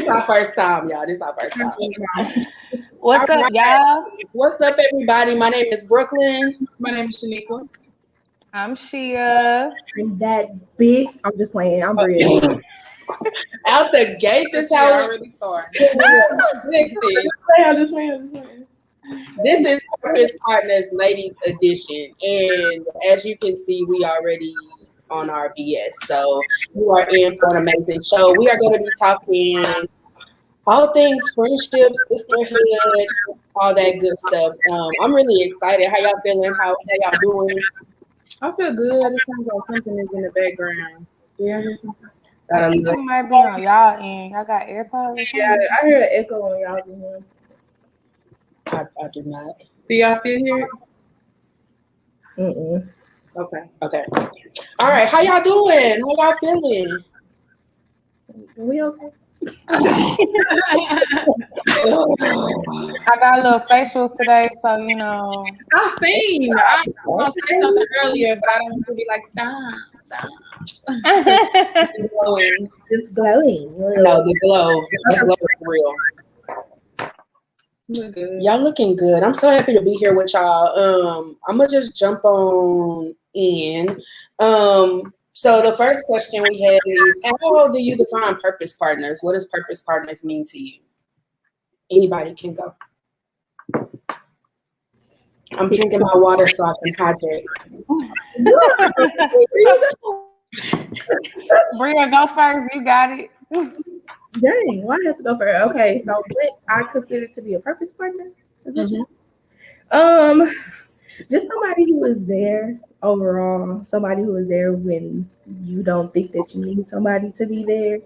This our first time, y'all. This our first time. What's up, y'all? What's up, everybody? My name is Brooklyn. My name is Shaniqua. I'm Shia. I'm that big. I'm just playing. I'm Bria. Out the gate, this how we already started. This is Purpose Partners Ladies Edition, and as you can see, we already on our BS. So you are in for an amazing show. We are going to be talking all things friendships, sisterhood, all that good stuff. I'm really excited. How y'all feeling? How y'all doing? I feel good. It sounds like something is in the background. Yeah, I think it might be on y'all end. Y'all got AirPods? Yeah, I heard an echo on y'all end. I do not. Do y'all still hear it? Mm-mm. Okay. All right. How y'all doing? How y'all feeling? We okay? I got a little facial today, so you know. I seen. I was gonna say something earlier, but I don't want to be like stop. Glowing. It's glowing. No, the glow is real. Y'all looking good. I'm so happy to be here with y'all. I'm gonna just jump on in. So the first question we have is, how do you define purpose partners? What does purpose partners mean to you? Anybody can go. I'm drinking my water so I can hydrate. Bria, go first. You got it. Dang, why I have to go first? Okay, so what I consider to be a purpose partner? Just somebody who is there overall, somebody who is there when you don't think that you need somebody to be there.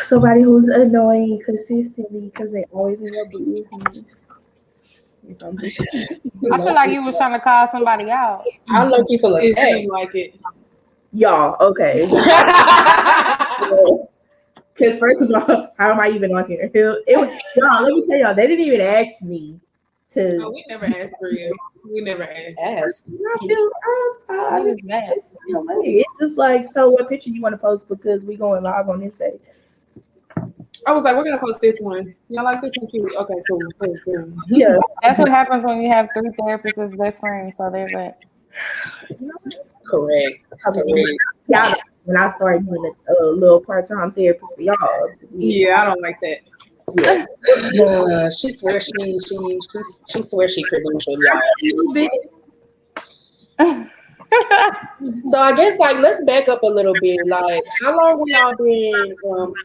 Somebody who's annoying consistently because they always in your business. I feel like you was trying to call somebody out. I look you feel It seemed like it. Y'all, okay. Because first of all, how am I even on here? Y'all, let me tell y'all, they didn't even ask me to. No, we never asked for you. We never asked. It's just like, so what picture you want to post because we going live on this day? I was like, we're gonna post this one. Y'all like this one too? Okay, cool. Yeah, that's what happens when you have 3 therapists as best friends. So there's that. Correct. Y'all, when I started doing a little part-time therapist for y'all. Yeah, I don't like that. Yeah. She swears she swears she credentialed y'all. So I guess let's back up a little bit. Like, how long we all been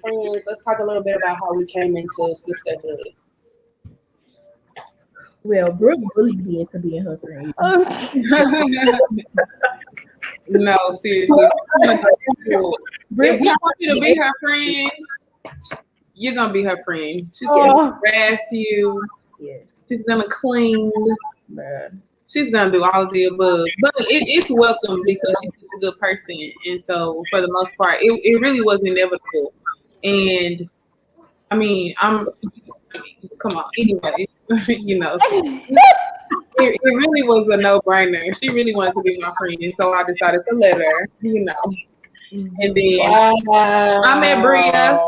friends? Let's talk a little bit about how we came into sisterhood. Well, Brooke really be into being her friend. No, seriously. If we want you to be her friend, you're gonna be her friend. She's gonna harass you. Yes. She's gonna cling. Man. She's gonna do all of the above. But it's welcome because she's a good person. And so for the most part, it really was inevitable. And I mean, come on, anyway, you know. It really was a no-brainer. She really wanted to be my friend, and so I decided to let her, you know. And then I met Bria,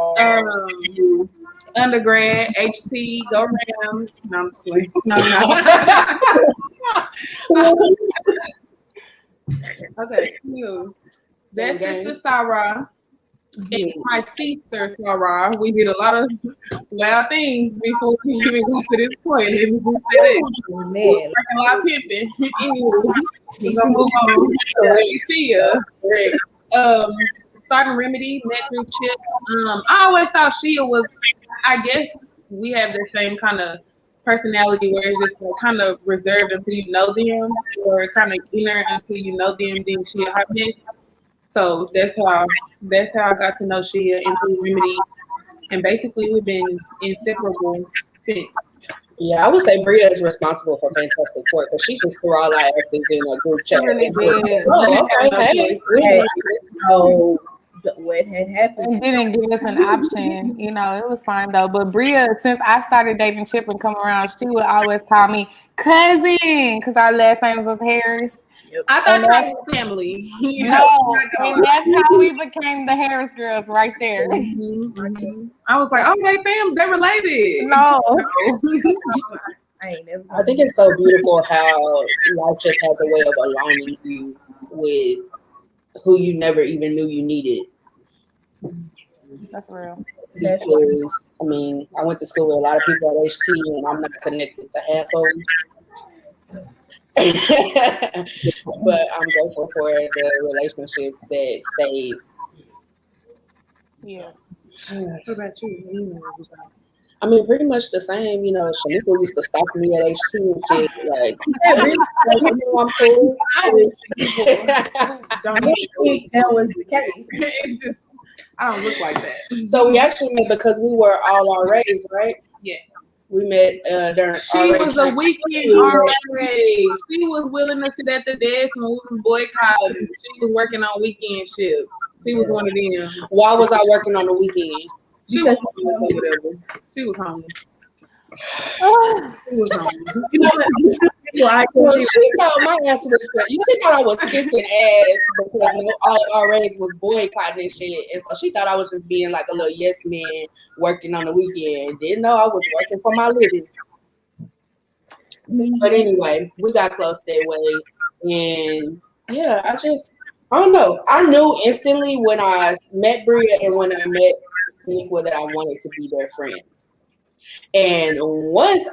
undergrad, HT, go Rams. No, I'm just kidding. No. Okay, you. That's Sister Sarah. And my sister Sarah. We did a lot of wild things before we even got to this point. Let me just say that. Man, A lot of pimping. Anyway, we're gonna move on. Shia. Starting Remedy, met through Chip. I always thought Shia was, I guess we have the same kind of personality where it's just like kind of reserved until you know them, or kind of inner until you know them, then Shia hotness. So that's how I got to know Shia and through Remedy. And basically we've been inseparable since. Yeah, I would say Bria is responsible for Fantastic Four because she just threw all our actors in a group chat. So what had happened? And didn't give us an option. You know, it was fine though. But Bria, since I started dating Chip and come around, she would always call me cousin because our last names was Harris. I thought y'all was family. No, and that's how we became the Harris girls right there. I was like, oh, they fam, they related. No. I think it's so beautiful how life just has a way of aligning you with who you never even knew you needed. That's real. Because, I mean, I went to school with a lot of people at HT and I'm not connected to half of them. But I'm grateful for the relationship that stayed. Yeah. What about you? I mean, pretty much the same. You know, Shamika used to stalk me at HT and shit. Like, really? Like, you know, I'm cool. I didn't think that was the case. It's just, I don't look like that. So we actually met because we were all RAs, right? Yes. We met during. She was a weekend RA. She was willing to sit at the desk when we was boycotting. She was working on weekend shifts. She was one of them. Why was I working on the weekend? She was homeless or whatever. She was homeless. She was homeless. You know what? Well, she thought my ass was. She thought I was kissing ass because all RAs was boycotting and shit, and so she thought I was just being like a little yes man working on the weekend. Didn't know I was working for my living. But anyway, we got close that way, and yeah, I don't know. I knew instantly when I met Bria and when I met people that I wanted to be their friends. And once,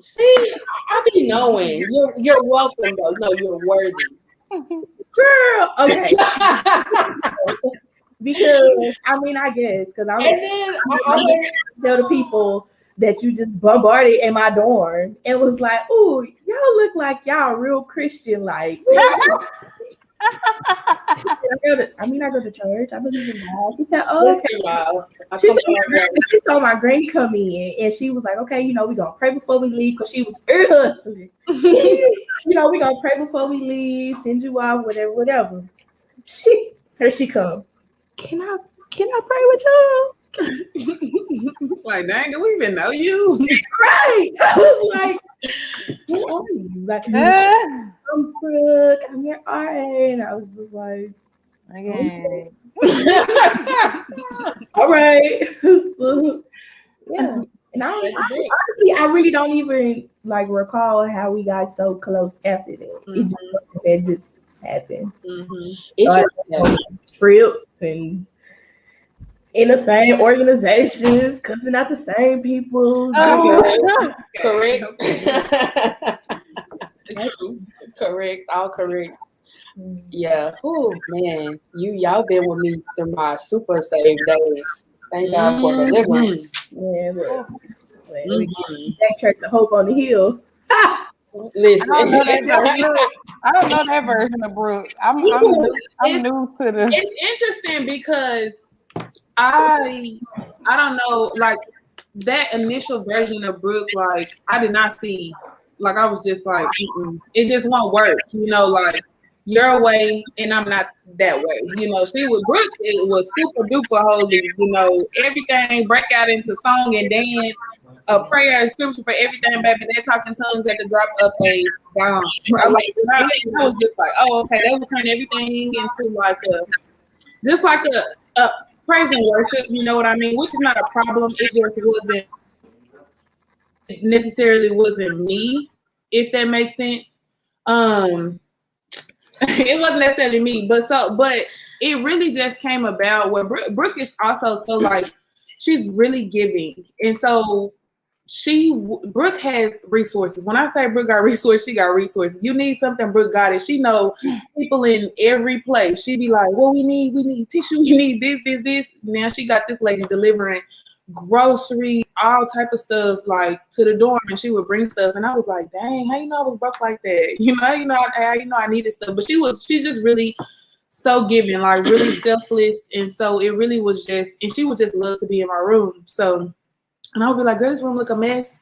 see, I be knowing you're welcome though. No, you're worthy. Girl, okay. Because I guess because I always tell the people that you just bombarded in my dorm and was like, "Ooh, y'all look like y'all real Christian like." I go to church. I believe in God. She said, "Oh, okay." She saw my granny come in, and she was like, "Okay, we gonna pray before we leave," because she was ear hustling. We gonna pray before we leave, send you out, whatever. Here she come. Can I pray with y'all? Like, dang, do we even know you? Right. I was like, who are you? Like, I'm Brooke. I'm your RA. And I was just like, okay. All right. So, yeah. And honestly, I really don't even like recall how we got so close after that. It just happened. It just trips and in the same organizations, cussing out the same people. Correct. Correct. All correct. Yeah. Oh man, y'all been with me through my super save days. Thank God for deliverance. Yeah, backtrack the hope on the hill. Listen, I don't know that version of Brooke. I'm new to the. It's interesting because I don't know, like that initial version of Brooke, like I did not see, like I was just like, it just won't work, like your way and I'm not that way, She was Brooke, it was super duper holy, everything break out into song and dance, a prayer, a scripture for everything, baby. They talking tongues at the drop of a down. I was just like, oh, okay, they would turn everything into like a praise and worship, you know what I mean? Which is not a problem. It just wasn't me, if that makes sense. It wasn't necessarily me, but it really just came about where Brooke is also so like she's really giving, and so Brooke has resources. When I say Brooke got resources, she got resources. You need something, Brooke got it. She know people in every place. She be like, well, we need tissue, we need this. Now she got this lady delivering groceries, all type of stuff, like to the dorm, and she would bring stuff. And I was like, dang, how you know I was broke like that? I needed stuff. But she's just really so giving, like really selfless. And so it really was just, and she would just love to be in my room. So, and I would be like, girl, this room look a mess.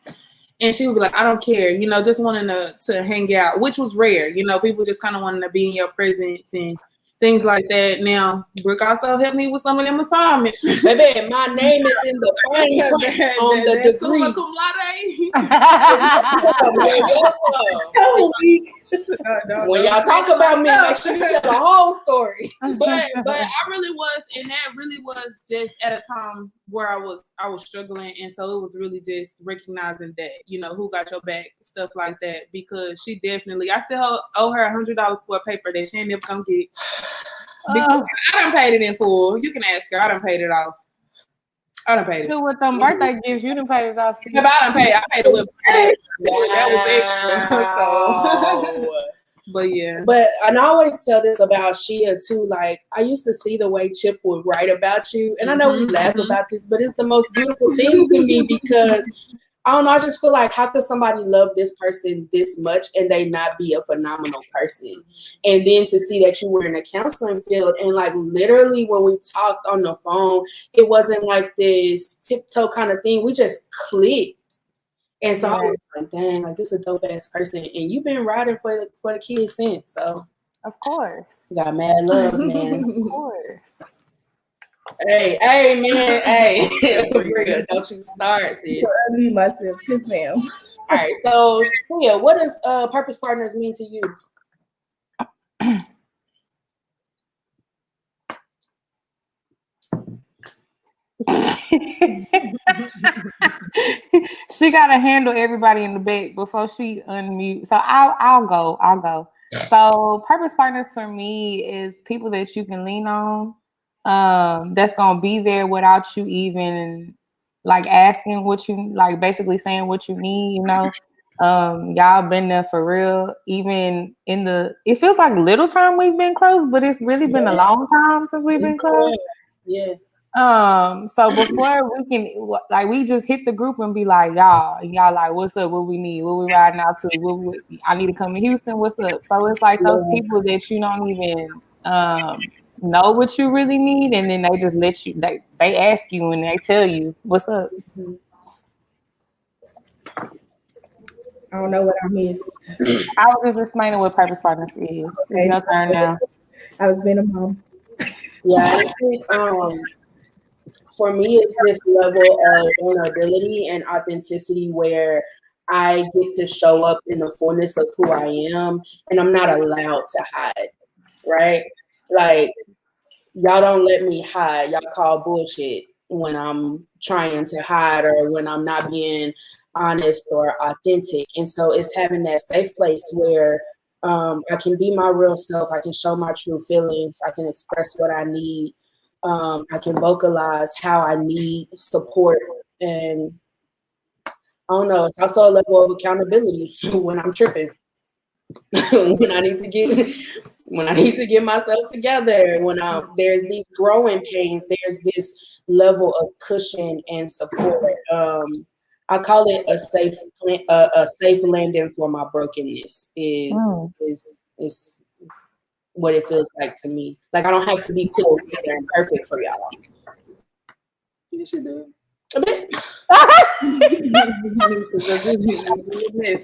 And she would be like, I don't care, just wanting to hang out, which was rare. People just kind of wanting to be in your presence and things like that. Now, Brooke also helped me with some of them assignments. Baby, my name is in the fine print on the degree. Summa cum laude. When y'all talk about me, make sure you tell the whole story. But I really was, and that really was just at a time where I was struggling, and so it was really just recognizing that, you know, who got your back, stuff like that. Because she definitely, I still owe her $100 for a paper that she ain't never gonna get. Because I done paid it in full. You can ask her. I done paid it off. I done paid it. With them birthday gifts, you done paid it off. Yeah, but I paid it with that. That was extra. So. But yeah. But and I always tell this about Shia too. Like, I used to see the way Chip would write about you, and I know we laugh about this, but it's the most beautiful thing to me because I don't know. I just feel like, how could somebody love this person this much and they not be a phenomenal person? And then to see that you were in a counseling field, and like literally when we talked on the phone, it wasn't like this tiptoe kind of thing. We just clicked. And so I was like, dang, like, this is a dope ass person. And you've been riding for the kids since. So of course. You got mad love, man. Of course. Hey, man, hey. Bria, don't you start, sis. I need myself. Yes, ma'am. All right, so Bria, what does purpose partners mean to you? She gotta handle everybody in the back before she unmute. So I'll go. So purpose partners for me is people that you can lean on. That's gonna be there without you even like asking what you like, basically saying what you need, you know. Y'all been there for real. Even it feels like little time we've been close, but it's really been a long time since we've been close. Yeah. So before we can, like, we just hit the group and be like, y'all like, what's up? What we need? What we riding out to? I need to come to Houston. What's up? So it's like those people that you don't even know what you really need, and then they just let you. They ask you and they tell you what's up. I don't know what I missed. I was just explaining what purpose partners is. It's your turn now. I was being a mom. Yeah, I think for me, it's this level of vulnerability and authenticity where I get to show up in the fullness of who I am, and I'm not allowed to hide, right? Like, y'all don't let me hide. Y'all call bullshit when I'm trying to hide or when I'm not being honest or authentic. And so it's having that safe place where I can be my real self. I can show my true feelings. I can express what I need. I can vocalize how I need support. And I don't know, it's also a level of accountability when I'm tripping. when I need to get myself together, when there's these growing pains, there's this level of cushion and support. I call it a safe landing for my brokenness is what it feels like to me. Like, I don't have to be put together and perfect for y'all. You should do it. A bit.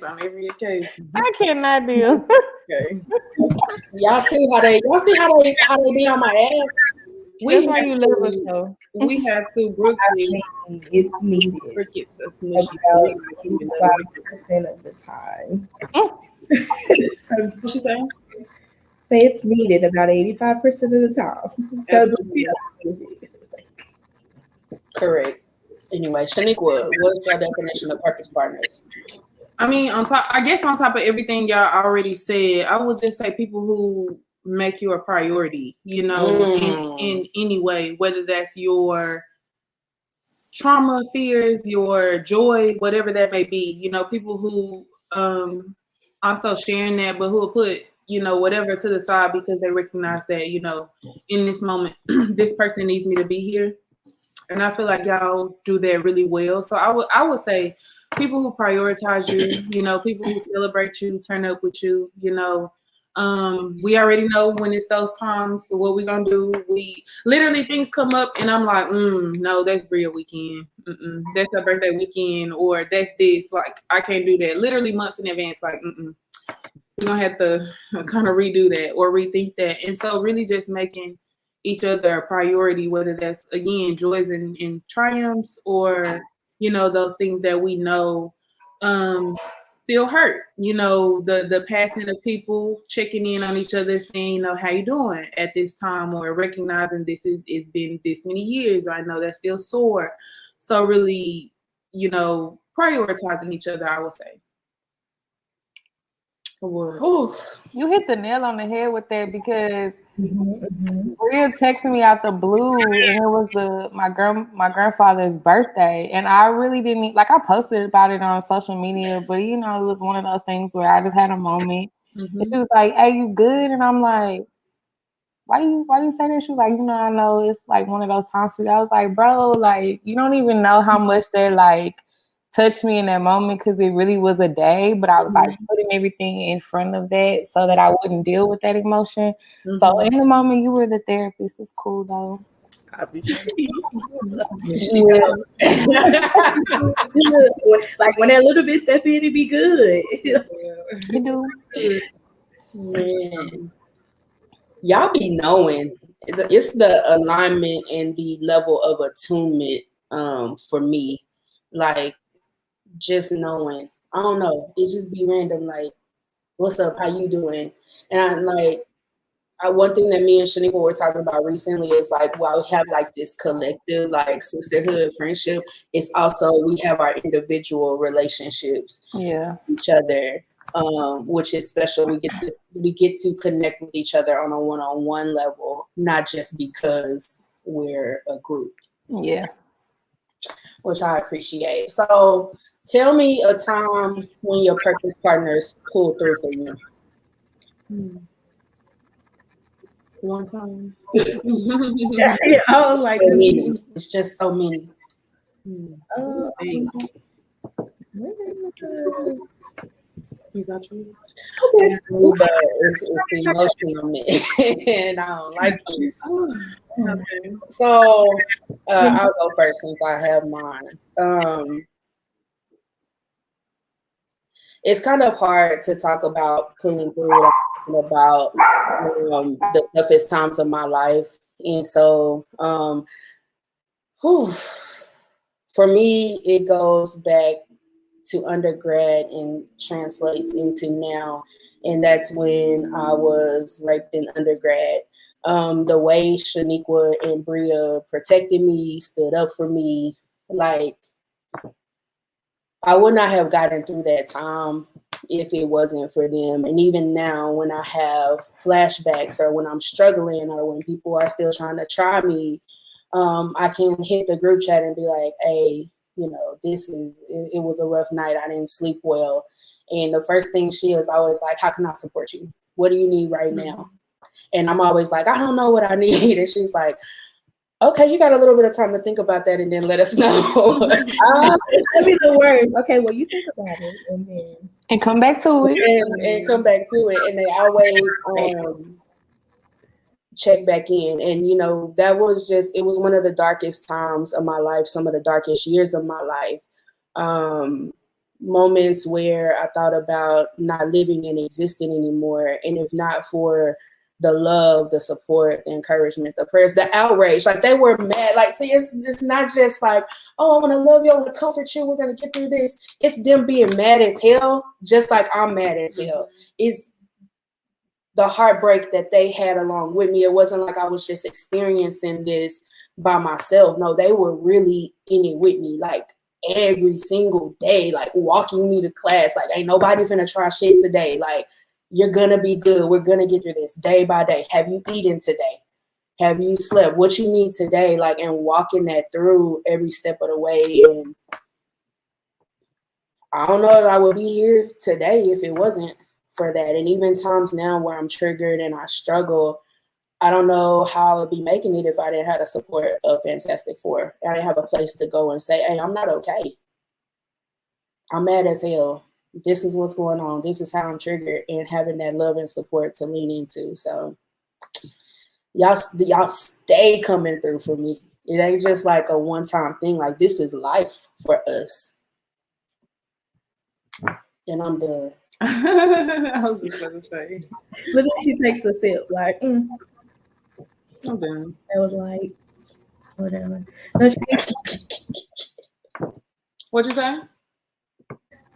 On every occasion. I cannot deal. Okay. Y'all see how they be on my ass? That's why you love us though. We have to Brooke. It's needed. Cricket. That's About 85% of the time. what you saying? Say it's needed about 85% of the time. Correct. Anyway, Shaniqua, what's your definition of purpose partners? I mean, on top of everything y'all already said, I would just say people who make you a priority, you know, in any way, whether that's your trauma, fears, your joy, whatever that may be, you know, people who also sharing that, but who will put, you know, whatever to the side because they recognize that, you know, in this moment, this person needs me to be here. And I feel like y'all do that really well. So I would say people who prioritize you, you know, people who celebrate you, turn up with you, you know. We already know when it's those times, so what we gonna do. We literally, things come up and I'm like, no, that's Bria weekend. That's her birthday weekend, or that's this. Like, I can't do that. Literally months in advance, like, we're gonna have to kind of redo that or rethink that. And so really just making each other a priority, whether that's, again, joys and triumphs, or, you know, those things that we know still hurt. The passing of people, checking in on each other, saying, how you doing at this time, or recognizing it's been this many years, or I know that's still sore. So really, prioritizing each other, I would say. Ooh, you hit the nail on the head with that, because Bria texted me out the blue, and it was my grandfather's birthday, and I really didn't I posted about it on social media, but it was one of those things where I just had a moment, and she was like, "Hey, you good?" And I'm like, why you say that? She was like, I know it's like one of those times for you. I was like, bro, like, you don't even know how much that like touched me in that moment, because it really was a day, but I was like putting everything in front of that so that I wouldn't deal with that emotion. So in the moment, you were the therapist. It's cool though. Yeah. Like when that little bit step in, it be good. You do. Man, y'all be knowing. It's the alignment and the level of attunement for me. Like, just knowing. I don't know. It just be random. Like, what's up? How you doing? And I'm like, one thing that me and Shaniqua were talking about recently is like, while we have like this collective like sisterhood friendship, it's also we have our individual relationships with each other, which is special. We get to connect with each other on a one-on-one level, not just because we're a group. Yeah, which I appreciate. So tell me a time when your purpose partners pulled through for you. One time. Yeah, I was like, So many. It's just so many. You got you. But it's emotional, and I don't like this. Okay. So I'll go first since I have mine. It's kind of hard to talk about pulling through about the toughest times of my life, and so for me, it goes back to undergrad and translates into now, and that's when I was raped in undergrad. The way Shaniqua and Bria protected me, stood up for me, like I would not have gotten through that time if it wasn't for them. And even now, when I have flashbacks or when I'm struggling or when people are still trying to try me, I can hit the group chat and be like, hey, it was a rough night. I didn't sleep well. And the first thing she is always like, how can I support you? What do you need right now? And I'm always like, I don't know what I need. And she's like, okay, you got a little bit of time to think about that and then let us know. That'd be the worst. Okay, well, you think about it and come back to it. And come back to it. And they always check back in. And, that was it was one of the darkest times of my life, some of the darkest years of my life. Moments where I thought about not living and existing anymore. And if not for the love, the support, the encouragement, the prayers, the outrage, like they were mad. Like, see, it's not just like, oh, I want to love you, I want to comfort you, we're going to get through this. It's them being mad as hell, just like I'm mad as hell. It's the heartbreak that they had along with me. It wasn't like I was just experiencing this by myself. No, they were really in it with me, like every single day, like walking me to class. Like, ain't nobody finna try shit today. Like, you're gonna be good. We're gonna get through this day by day. Have you eaten today? Have you slept? What you need today? Like, and walking that through every step of the way. And I don't know if I would be here today if it wasn't for that. And even times now where I'm triggered and I struggle, I don't know how I would be making it if I didn't have the support of Fantastic Four. I didn't have a place to go and say, hey, I'm not okay. I'm mad as hell. This is what's going on. This is how I'm triggered, and having that love and support to lean into. So y'all stay coming through for me. It ain't just like a one-time thing. Like, this is life for us. And I'm done. I was just going to say. But then she takes a step, like, I'm done. That was like, whatever. No, What you say?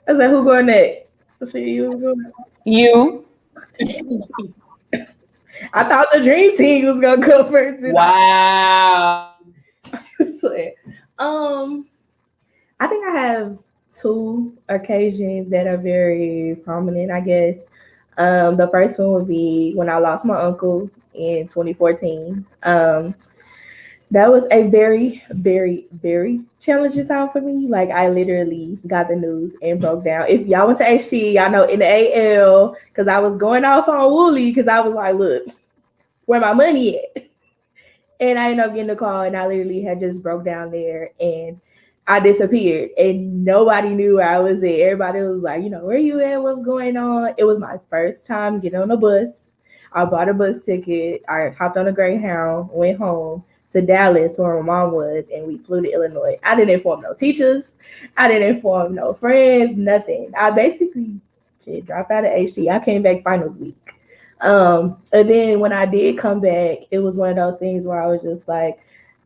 I was like, who going next? So you was going. You. I thought the dream team was gonna go first. Wow. So, I think I have two occasions that are very prominent, I guess. The first one would be when I lost my uncle in 2014. That was a very, very, very challenging time for me. Like I literally got the news and broke down. If y'all went to HT, y'all know in the AL, because I was going off on Wooly because I was like, look, where my money at? And I ended up getting a call and I literally had just broke down there and I disappeared and nobody knew where I was at. Everybody was like, where you at? What's going on? It was my first time getting on a bus. I bought a bus ticket. I hopped on a Greyhound, went home to Dallas where my mom was, and we flew to Illinois. I didn't inform no teachers. I didn't inform no friends, nothing. I basically dropped out of HT. I came back finals week. And then when I did come back, it was one of those things where I was just like,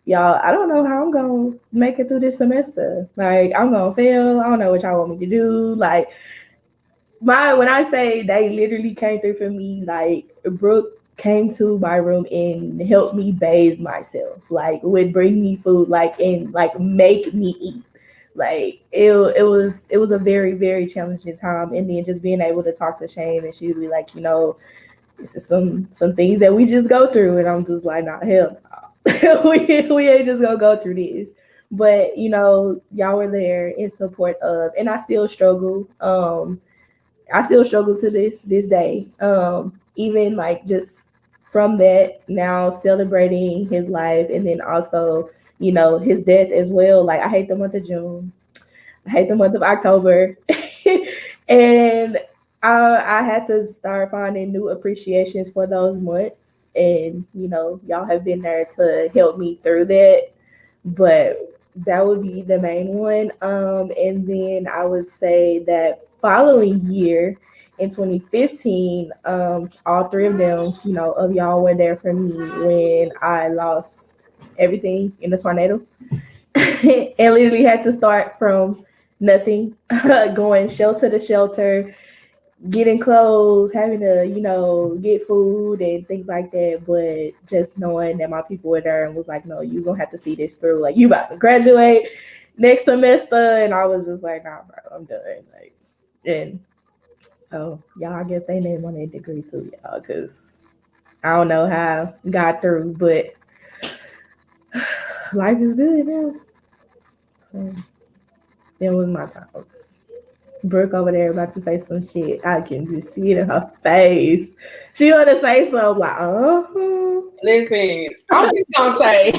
y'all, I don't know how I'm gonna make it through this semester. Like, I'm gonna fail. I don't know what y'all want me to do. Like, when I say they literally came through for me, like Brooke came to my room and helped me bathe myself, like would bring me food, like and like make me eat. Like it was a very, very challenging time. And then just being able to talk to Shane and she would be like, this is some things that we just go through, and I'm just like, nah, hell no. we ain't just gonna go through this. But y'all were there in support of, and I still struggle. I still struggle to this day. Even like just from that, now celebrating his life, and then also his death as well. Like I hate the month of June. I hate the month of October. And I had to start finding new appreciations for those months. And, y'all have been there to help me through that. But that would be the main one. And then I would say that following year in 2015, all three of them, of y'all were there for me when I lost everything in the tornado. And literally had to start from nothing, going shelter to shelter, getting clothes, having to, get food and things like that. But just knowing that my people were there and was like, no, you're going to have to see this through. Like, you about to graduate next semester. And I was just like, nah, bro, I'm done. Like, and so, y'all, I guess they named on their degree too, y'all, because I don't know how I got through, but life is good now. So, that was my thoughts. Brooke over there about to say some shit. I can just see it in her face. She want to say something like, Listen, I'm just gonna say,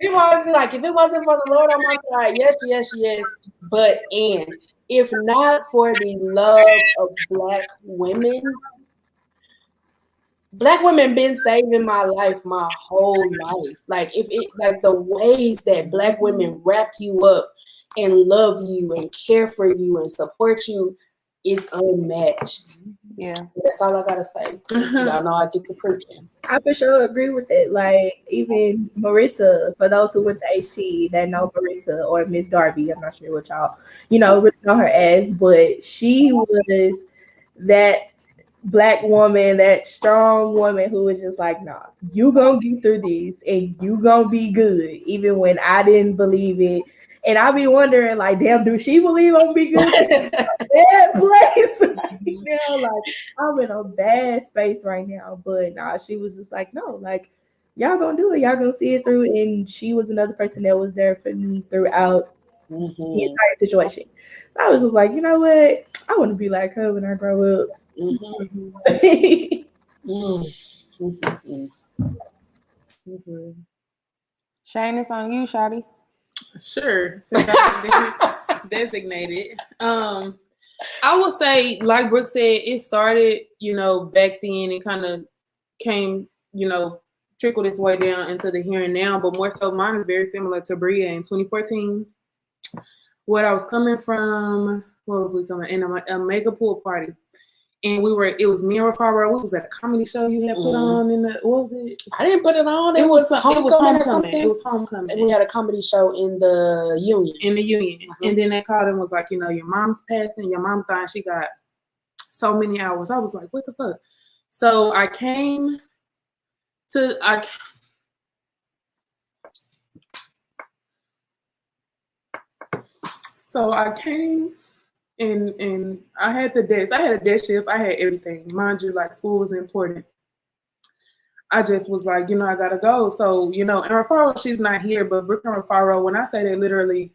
people always be like, if it wasn't for the Lord on my side, yes, yes, yes. But if not for the love of Black women been saving my life my whole life. Like like the ways that Black women wrap you up and love you and care for you and support you is unmatched. Yeah. That's all I gotta say. Y'all know I get to preaching. I for sure agree with it. Like even Marissa, for those who went to HT that know Marissa or Miss Darby, I'm not sure what y'all, really know her as, but she was that Black woman, that strong woman who was just like, nah, you gonna get through this and you gonna be good, even when I didn't believe it. And I be wondering, like, damn, do she believe I'm gonna be good? Bad place right now. Like, I'm in a bad space right now. But nah, she was just like, no, like, y'all gonna do it. Y'all gonna see it through. And she was another person that was there for me throughout the entire situation. I was just like, you know what? I want to be like her when I grow up. Shane, it's on you, Shawty. Sure, since I designated. I will say, like Brooke said, it started, back then and kind of came, trickled its way down into the here and now, but more so mine is very similar to Bria in 2014. What I was coming from, what was we coming? In a mega pool party. and it was me and Rafaro. We was at a comedy show you had put on in the, what was it? I didn't put it on. It was homecoming or something. It was homecoming. And we had a comedy show in the Union. And then they called and was like, you know, your mom's passing, your mom's dying. She got so many hours. I was like, what the fuck? So I came and I had the desk. I had a desk shift. I had everything. Mind you, like school was important. I just was like, you know, I gotta go. So, you know, and Rafaro, she's not here, but Brooke and Rafaro, when I say that, literally,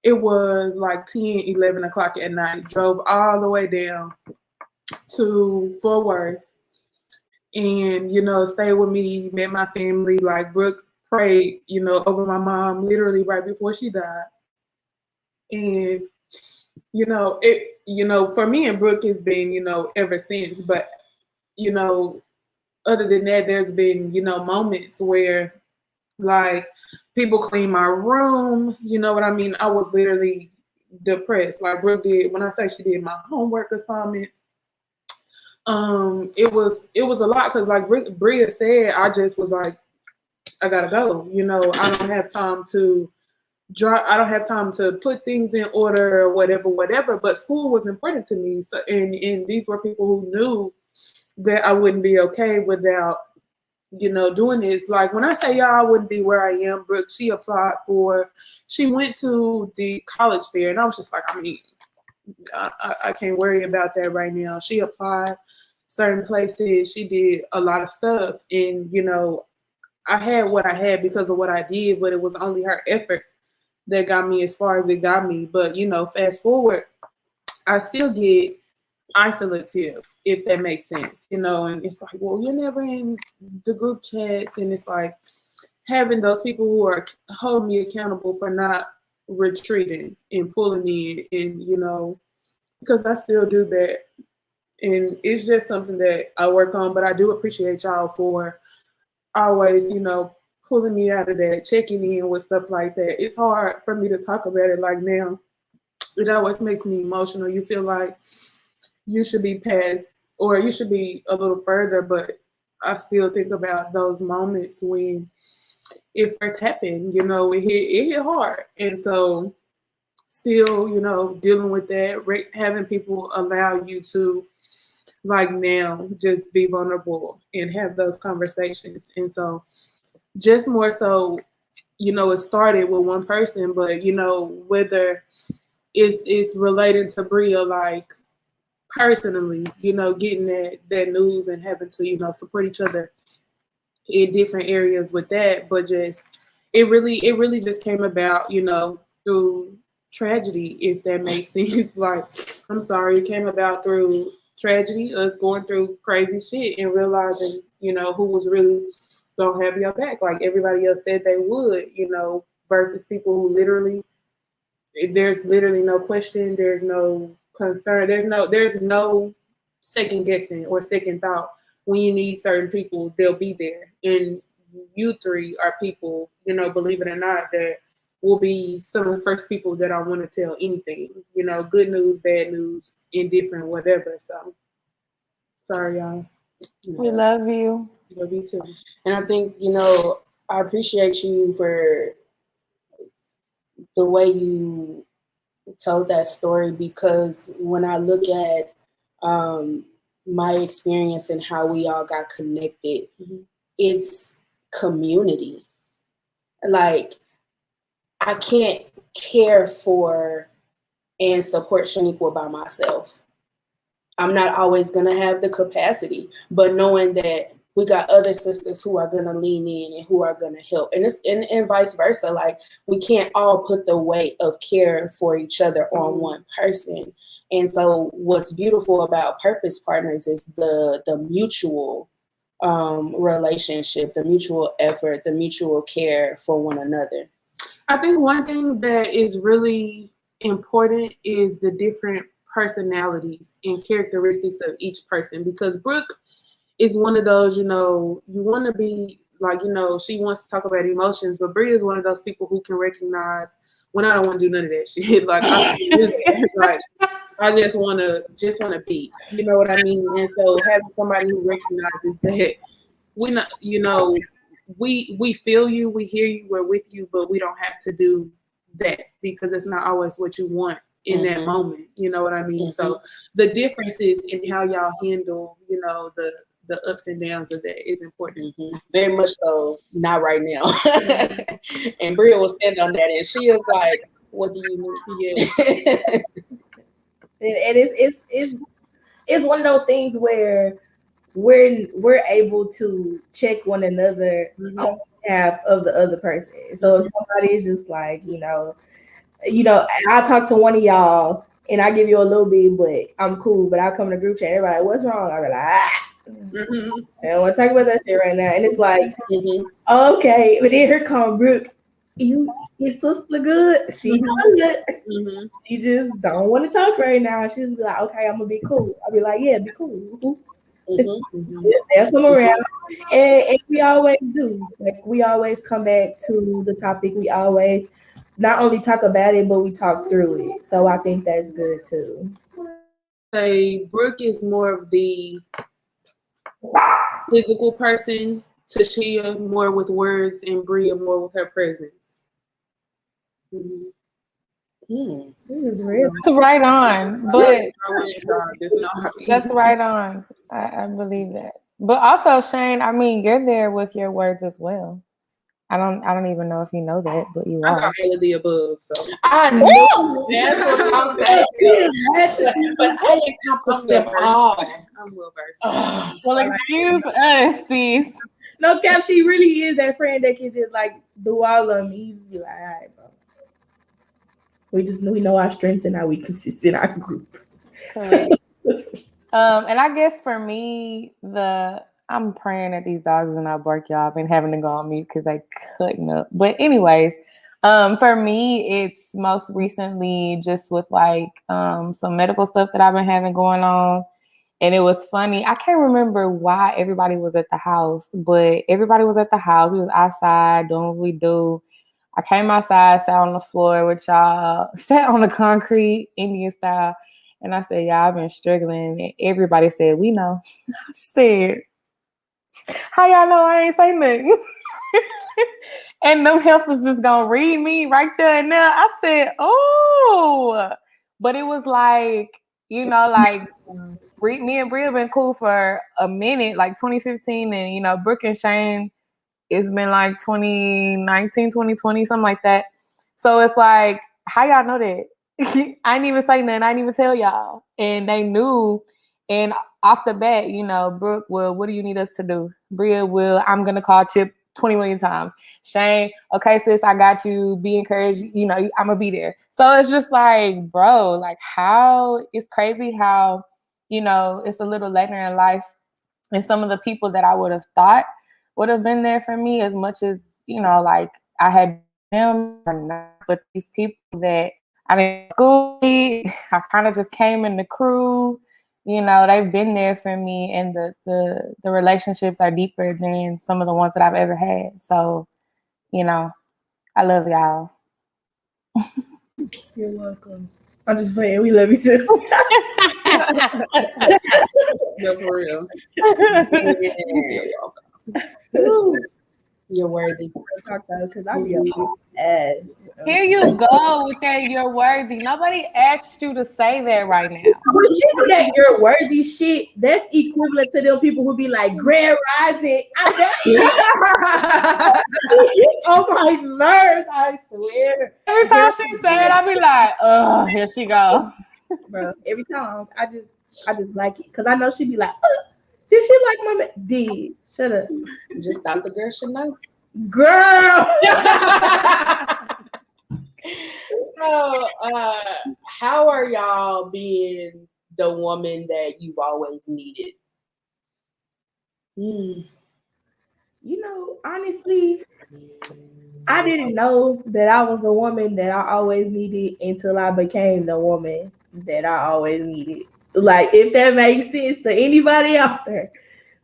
it was like 10, 11 o'clock at night. Drove all the way down to Fort Worth and, you know, stayed with me, met my family. Like Brooke prayed, you know, over my mom literally right before she died. And, you know, for me and Brooke has been, you know, ever since. But, you know, other than that, there's been, you know, moments where like people clean my room, you know what I mean? I was literally depressed. Like Brooke did, when I say she did my homework assignments, it was a lot because like Bria said, I just was like, I gotta go. You know, I don't have time to put things in order or whatever. But school was important to me. So and these were people who knew that I wouldn't be okay without, you know, doing this. Like when I say y'all, I wouldn't be where I am. Brooke, she went to the college fair, and I was just like, I mean, I can't worry about that right now. She applied certain places. She did a lot of stuff. And, you know, I had what I had because of what I did, but it was only her efforts that got me as far as it got me. But, you know, fast forward, I still get isolative, if that makes sense, you know, and it's like, well, you're never in the group chats. And it's like having those people who are holding me accountable for not retreating and pulling me in, and, you know, because I still do that. And it's just something that I work on, but I do appreciate y'all for always, you know, pulling me out of that, checking in with stuff like that. It's hard for me to talk about it like now. It always makes me emotional. You feel like you should be past or you should be a little further, but I still think about those moments when it first happened, you know, it hit hard. And so still, you know, dealing with that, having people allow you to, like now, just be vulnerable and have those conversations. And so just more so, you know, it started with one person, but, you know, whether it's related to Bria, like personally, you know, getting that news and having to, you know, support each other in different areas with that, but just it really just came about, you know, through tragedy, if that makes sense. Like, I'm sorry, it came about through tragedy, us going through crazy shit and realizing, you know, who was really gonna have your back, like everybody else said they would, you know, versus people who literally, there's literally no question, there's no concern, there's no second guessing or second thought. When you need certain people, they'll be there. And you three are people, you know, believe it or not, that will be some of the first people that I want to tell anything, you know, good news, bad news, indifferent, whatever. So sorry, y'all. We love you. Love you too. And I think, you know, I appreciate you for the way you told that story, because when I look at my experience and how we all got connected, it's community. Like, I can't care for and support Shaniqua by myself. I'm not always going to have the capacity, but knowing that we got other sisters who are going to lean in and who are going to help. And it's and vice versa. Like, we can't all put the weight of care for each other on one person. And so what's beautiful about Purpose Partners is the mutual relationship, the mutual effort, the mutual care for one another. I think one thing that is really important is the different personalities and characteristics of each person, because Brooke is one of those, you know, you want to be like, you know, she wants to talk about emotions, but Bria is one of those people who can recognize when I don't want to do none of that shit. Like, I don't do that. Like, I just wanna be. You know what I mean? And so having somebody who recognizes that we not, we feel you, we hear you, we're with you, but we don't have to do that because it's not always what you want in that moment. You know what I mean? So the difference is in how y'all handle, the ups and downs of that is important. Very much so. Not right now. And Bria will stand on that, and she is like, "What do you mean?" And it's one of those things where we're able to check one another on behalf of the other person. So if somebody is just like, I talk to one of y'all and I give you a little bit, but I'm cool. But I come in the group chat, everybody like, what's wrong? I be like, I don't want to talk about that shit right now. And it's like, okay, but then here come Brooke. Your sister good. She good. She just don't want to talk right now. She just be like, okay, I'm gonna be cool. I'll be like, yeah, be cool. They'll come around, and we always do. Like we always come back to the topic. We always not only talk about it, but we talk through it. So I think that's good too. Say Brooke is more of the physical person, Tashia more with words, and Bria more with her presence. This is real. That's right on, but that's right on. I believe that. But also, Shane, I mean, you're there with your words as well. I don't even know if you know that, but you are. I got all of the above, so I know that's what I'm saying. But I encompass them all. I'm well versed. Well, excuse us, sis. No cap, she really is that friend that can just like do all of them. You just be like, all right, bro. We know our strengths and our weaknesses in our group. Correct. And I guess for me, I'm praying that these dogs do not bark, y'all. I've been having to go on mute because they cutting up. But anyways, for me, it's most recently just with like some medical stuff that I've been having going on. And it was funny. I can't remember why everybody was at the house, but everybody was at the house. We was outside doing what we do. I came outside, sat on the floor with y'all, sat on the concrete, Indian style. And I said, y'all, I've been struggling. And everybody said, we know. I said, how y'all know I ain't say nothing? And them helpers just gonna read me right there and there. I said, oh. But it was like, like me and Bria been cool for a minute, like 2015. And, Brooke and Shane, it's been like 2019, 2020, something like that. So it's like, how y'all know that? I didn't even say nothing. I didn't even tell y'all. And they knew. And off the bat, Brooke, well, what do you need us to do? Bria, I'm going to call Chip 20 million times. Shane, okay, sis, I got you. Be encouraged. I'm going to be there. So it's just like, bro, like how it's crazy how, it's a little later in life. And some of the people that I would have thought would have been there for me as much as, like I had them or not, but these people that I mean, school, I kind of just came in the crew, they've been there for me, and the relationships are deeper than some of the ones that I've ever had. So, I love y'all. You're welcome. I'm just playing. We love you too. No, for real. You're welcome. You're worthy. Because I be on ass. Here you go with that. You're worthy. Nobody asked you to say that right now. When she do that, you're worthy shit. That's equivalent to them people who be like Grand Rising. It's on my nerves. I swear. Every time she say it, I be like, oh, here she go. Bro, every time I just like it because I know she be like, did she like my man? Did shut up. Just thought the girl should know. Girl. So, how are y'all being the woman that you've always needed? Honestly, I didn't know that I was the woman that I always needed until I became the woman that I always needed. Like, if that makes sense to anybody out there.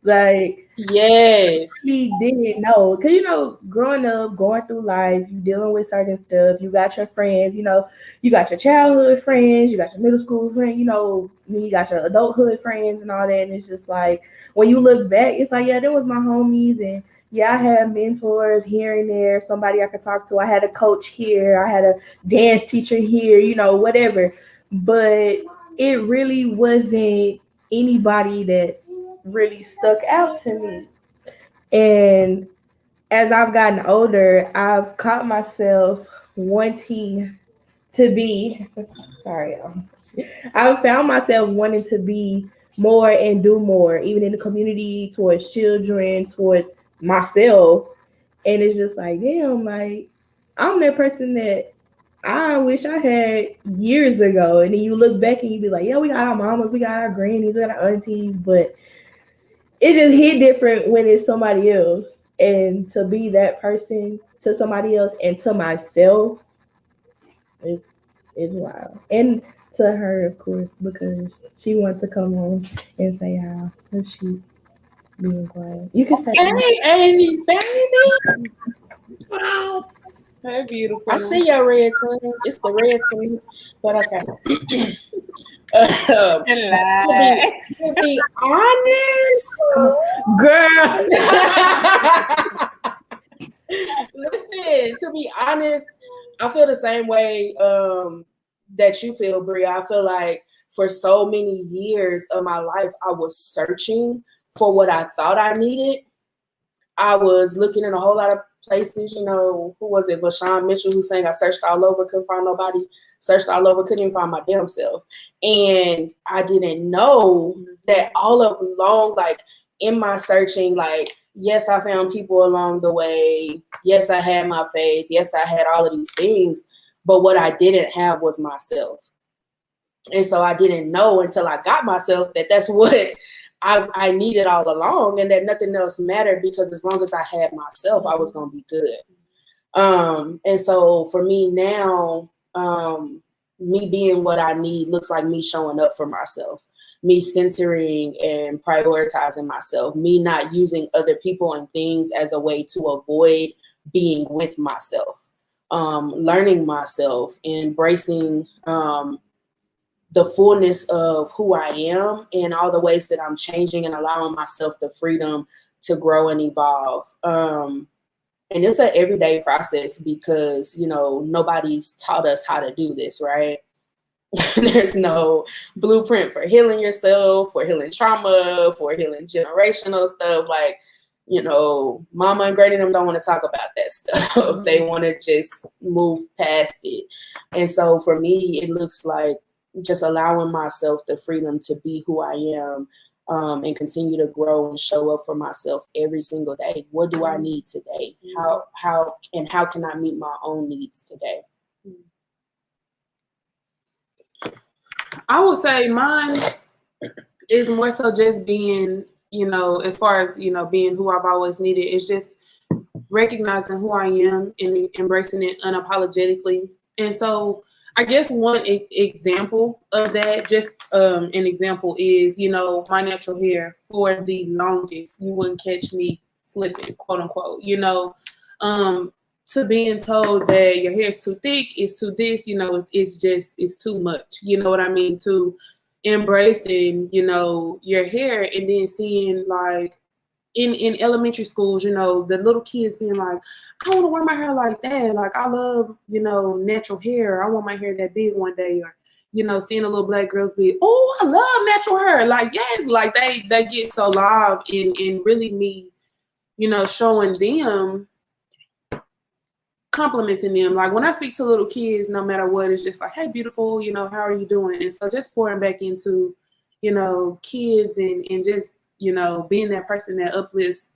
Like, Yes. he didn't know. Because, growing up, going through life, you dealing with certain stuff. You got your friends, you got your childhood friends, you got your middle school friends, then you got your adulthood friends and all that. And it's just like, when you look back, it's like, yeah, there was my homies. And yeah, I had mentors here and there, somebody I could talk to. I had a coach here. I had a dance teacher here, whatever. But it really wasn't anybody that really stuck out to me. And as I've gotten older, I've caught myself wanting to be, sorry, I've found myself wanting to be more and do more, even in the community, towards children, towards myself. And it's just like, damn, like, I'm that person that I wish I had years ago. And then you look back and you be like, yeah, we got our mamas, we got our grannies, we got our aunties, but it just hit different when it's somebody else. And to be that person to somebody else and to myself, it's wild. And to her, of course, because she wants to come home and say how she's being quiet. You can say, Hey, Amy, baby. Wow. Hey, beautiful. I see your red twin. It's the red twin, but okay. To be honest, girl. Listen, to be honest, I feel the same way that you feel, Bria. I feel like for so many years of my life, I was searching for what I thought I needed. I was looking in a whole lot of places, who was it? Vashawn Mitchell, who sang, I searched all over, couldn't find nobody, searched all over, couldn't even find my damn self. And I didn't know that all of along, like in my searching, like, yes, I found people along the way. Yes, I had my faith. Yes, I had all of these things. But what I didn't have was myself. And so I didn't know until I got myself that that's what I needed all along, and that nothing else mattered, because as long as I had myself, I was going to be good. And so for me now, me being what I need looks like me showing up for myself, me centering and prioritizing myself, me not using other people and things as a way to avoid being with myself, learning myself, embracing the fullness of who I am and all the ways that I'm changing, and allowing myself the freedom to grow and evolve. And it's an everyday process, because, nobody's taught us how to do this, right? There's no blueprint for healing yourself, for healing trauma, for healing generational stuff. Like, mama and granny them don't want to talk about that stuff. They want to just move past it. And so for me, it looks like just allowing myself the freedom to be who I am, and continue to grow and show up for myself every single day. What do I need today? How can I meet my own needs today? I would say mine is more so just being, as far as, being who I've always needed, it's just recognizing who I am and embracing it unapologetically. And so I guess one example of that, just an example is, my natural hair. For the longest, you wouldn't catch me slipping, quote unquote, to being told that your hair is too thick, it's too this, it's too much. You know what I mean? To embracing, your hair, and then seeing like in elementary schools, the little kids being like, I want to wear my hair like that. Like, I love, natural hair. I want my hair that big one day. Or, seeing the little black girls be, oh, I love natural hair. Like, yes, like they get so live in really me, showing them, complimenting them. Like, when I speak to little kids, no matter what, it's just like, hey, beautiful, how are you doing? And so just pouring back into, kids and just, being that person that uplifts,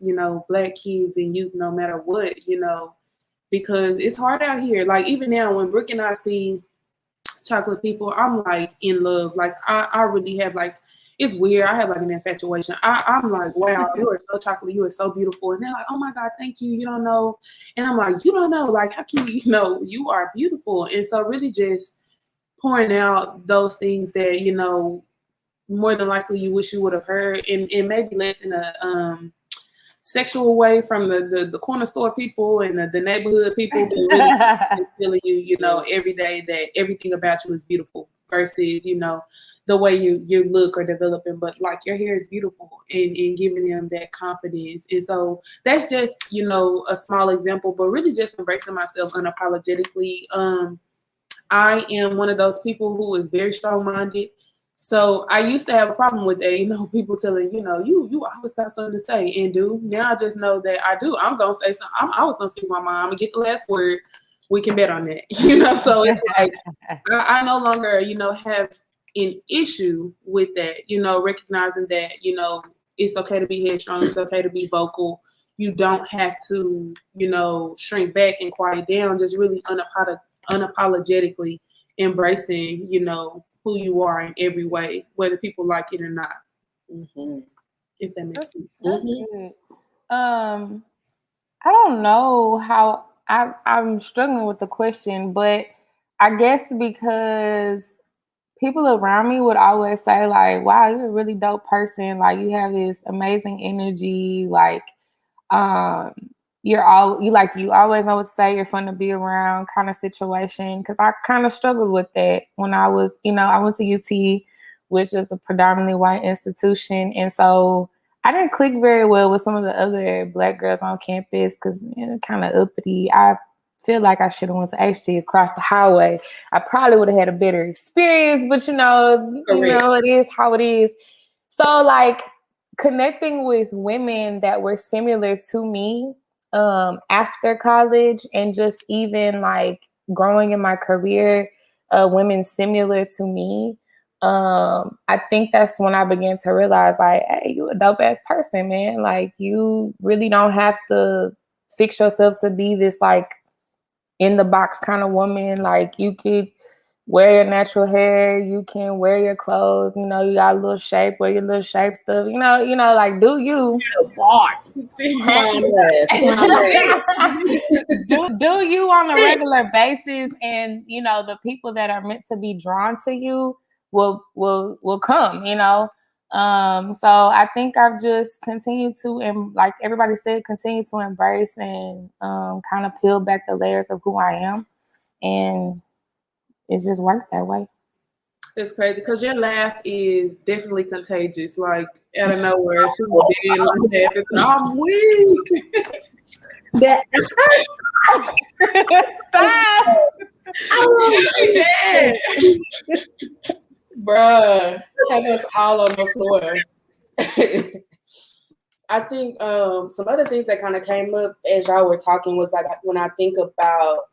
Black kids and youth, no matter what, because it's hard out here. Like, even now when Brooke and I see chocolate people, I'm like in love. Like, I really have, like, it's weird. I have like an infatuation. I'm like, wow, you are so chocolate. You are so beautiful. And they're like, oh my God, thank you. You don't know. And I'm like, you don't know. Like, how can you know you are beautiful? And so really just pouring out those things that, more than likely you wish you would have heard, and maybe less in a sexual way from the corner store people and the neighborhood people, but really telling you, you know, every day that everything about you is beautiful versus, you know, the way you look or developing, but like your hair is beautiful, and giving them that confidence. And so that's just, you know, a small example, but really just embracing myself unapologetically. I am one of those people who is very strong-minded. So I used to have a problem with that, you know, people telling, you know, you always got something to say and do. Now I just know that I do. I'm gonna say something. I was gonna speak my mind. I'm gonna get the last word. We can bet on that, you know. So it's like I no longer, you know, have an issue with that, you know, recognizing that, you know, it's okay to be headstrong. It's okay to be vocal. You don't have to, you know, shrink back and quiet down. Just really unapologetically embracing, you know, who you are in every way, whether people like it or not. Mm-hmm. If that makes sense. That's good. I don't know how I'm struggling with the question, but I guess because people around me would always say like, wow, you're a really dope person. Like you have this amazing energy. Like, you always know what to say. You're fun to be around kind of situation. Cause I kind of struggled with that when I was, you know, I went to UT, which is a predominantly white institution. And so I didn't click very well with some of the other Black girls on campus because, you know, kind of uppity. I feel like I should have went to actually across the highway. I probably would have had a better experience, but you know, it is how it is. So like connecting with women that were similar to me after college and just even like growing in my career, women similar to me. I think that's when I began to realize like, hey, you a dope ass person, man. Like you really don't have to fix yourself to be this like in the box kind of woman. Like you could wear your natural hair, you can wear your clothes, you know, you got a little shape, wear your little shape stuff, you know, like do you do you on a regular basis, and you know, the people that are meant to be drawn to you will come, you know. So I think I've just continued to, and like everybody said, continue to embrace and kind of peel back the layers of who I am, and it's just worked that way. It's crazy because your laugh is definitely contagious. Like out of nowhere, she was dead like that because I'm weak. That Stop. Bruh, have us all on the floor. I think some other things that kind of came up as y'all were talking was like when I think about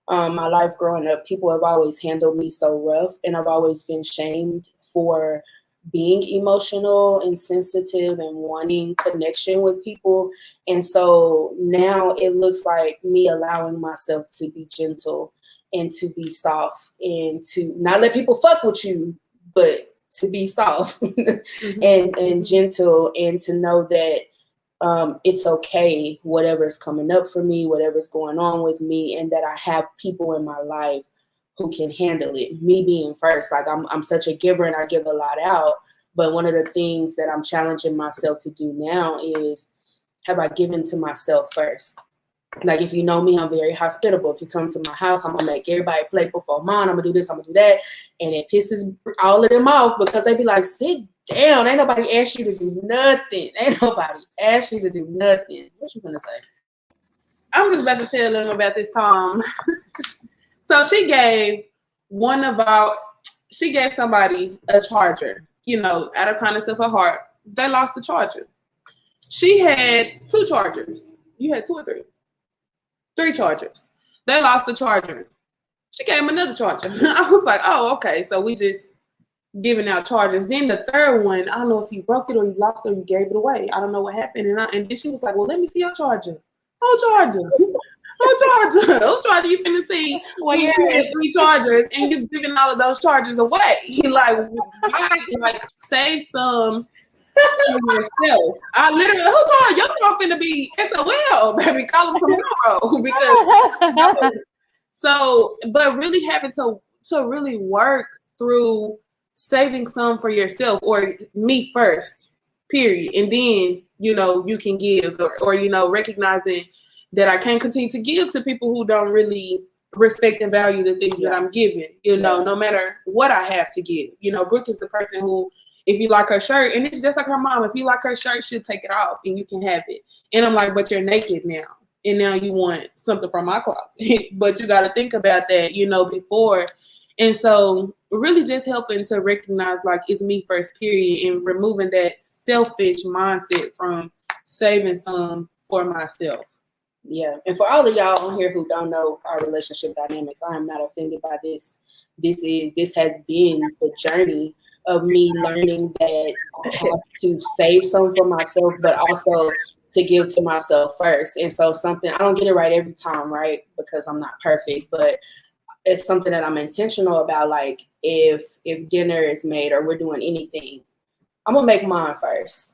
my life growing up, people have always handled me so rough, and I've always been shamed for being emotional and sensitive and wanting connection with people. And so now it looks like me allowing myself to be gentle and to be soft and to not let people fuck with you, but to be soft and gentle, and to know that it's okay, whatever's coming up for me, whatever's going on with me, and that I have people in my life who can handle it. Me being first, like I'm such a giver and I give a lot out. But one of the things that I'm challenging myself to do now is, have I given to myself first? Like, if you know me, I'm very hospitable. If you come to my house, I'm gonna make everybody play before mine. I'm gonna do this, I'm gonna do that. And it pisses all of them off because they be like, sit down. Ain't nobody asked you to do nothing. Ain't nobody asked you to do nothing. What you gonna say? I'm just about to tell them about this Tom. So she gave somebody a charger, you know, out of kindness of her heart. They lost the charger. She had 2 chargers. You had 2 or 3? 3 chargers. They lost the charger. She gave him another charger. I was like, oh, okay. So we just giving out chargers. Then the third one, I don't know if you broke it or you lost it or you gave it away. I don't know what happened. And then she was like, well, let me see your charger. Oh, charger. Oh, charger. Oh, charger. You finna see. Well, you had 3 chargers and you've given all of those chargers away. Like, why? Like, save some for yourself. I literally, who told your phone finna be SOL, baby? Call them tomorrow because. So, but really having to really work through saving some for yourself, or me first, period. And then, you can give, or recognizing that I can't continue to give to people who don't really respect and value the things that I'm giving, no matter what I have to give. Brooke is the person who, if you like her shirt, and it's just like her mom, if you like her shirt, she'll take it off and you can have it. And I'm like, but you're naked now. And now you want something from my closet. But you got to think about that, before. And so really just helping to recognize, like, it's me first, period, and removing that selfish mindset from saving some for myself. Yeah. And for all of y'all on here who don't know our relationship dynamics, I am not offended by this. This has been the journey of me learning that I have to save some for myself, but also to give to myself first. And so I don't get it right every time, right? Because I'm not perfect, but it's something that I'm intentional about. Like, if dinner is made or we're doing anything, I'm gonna make mine first.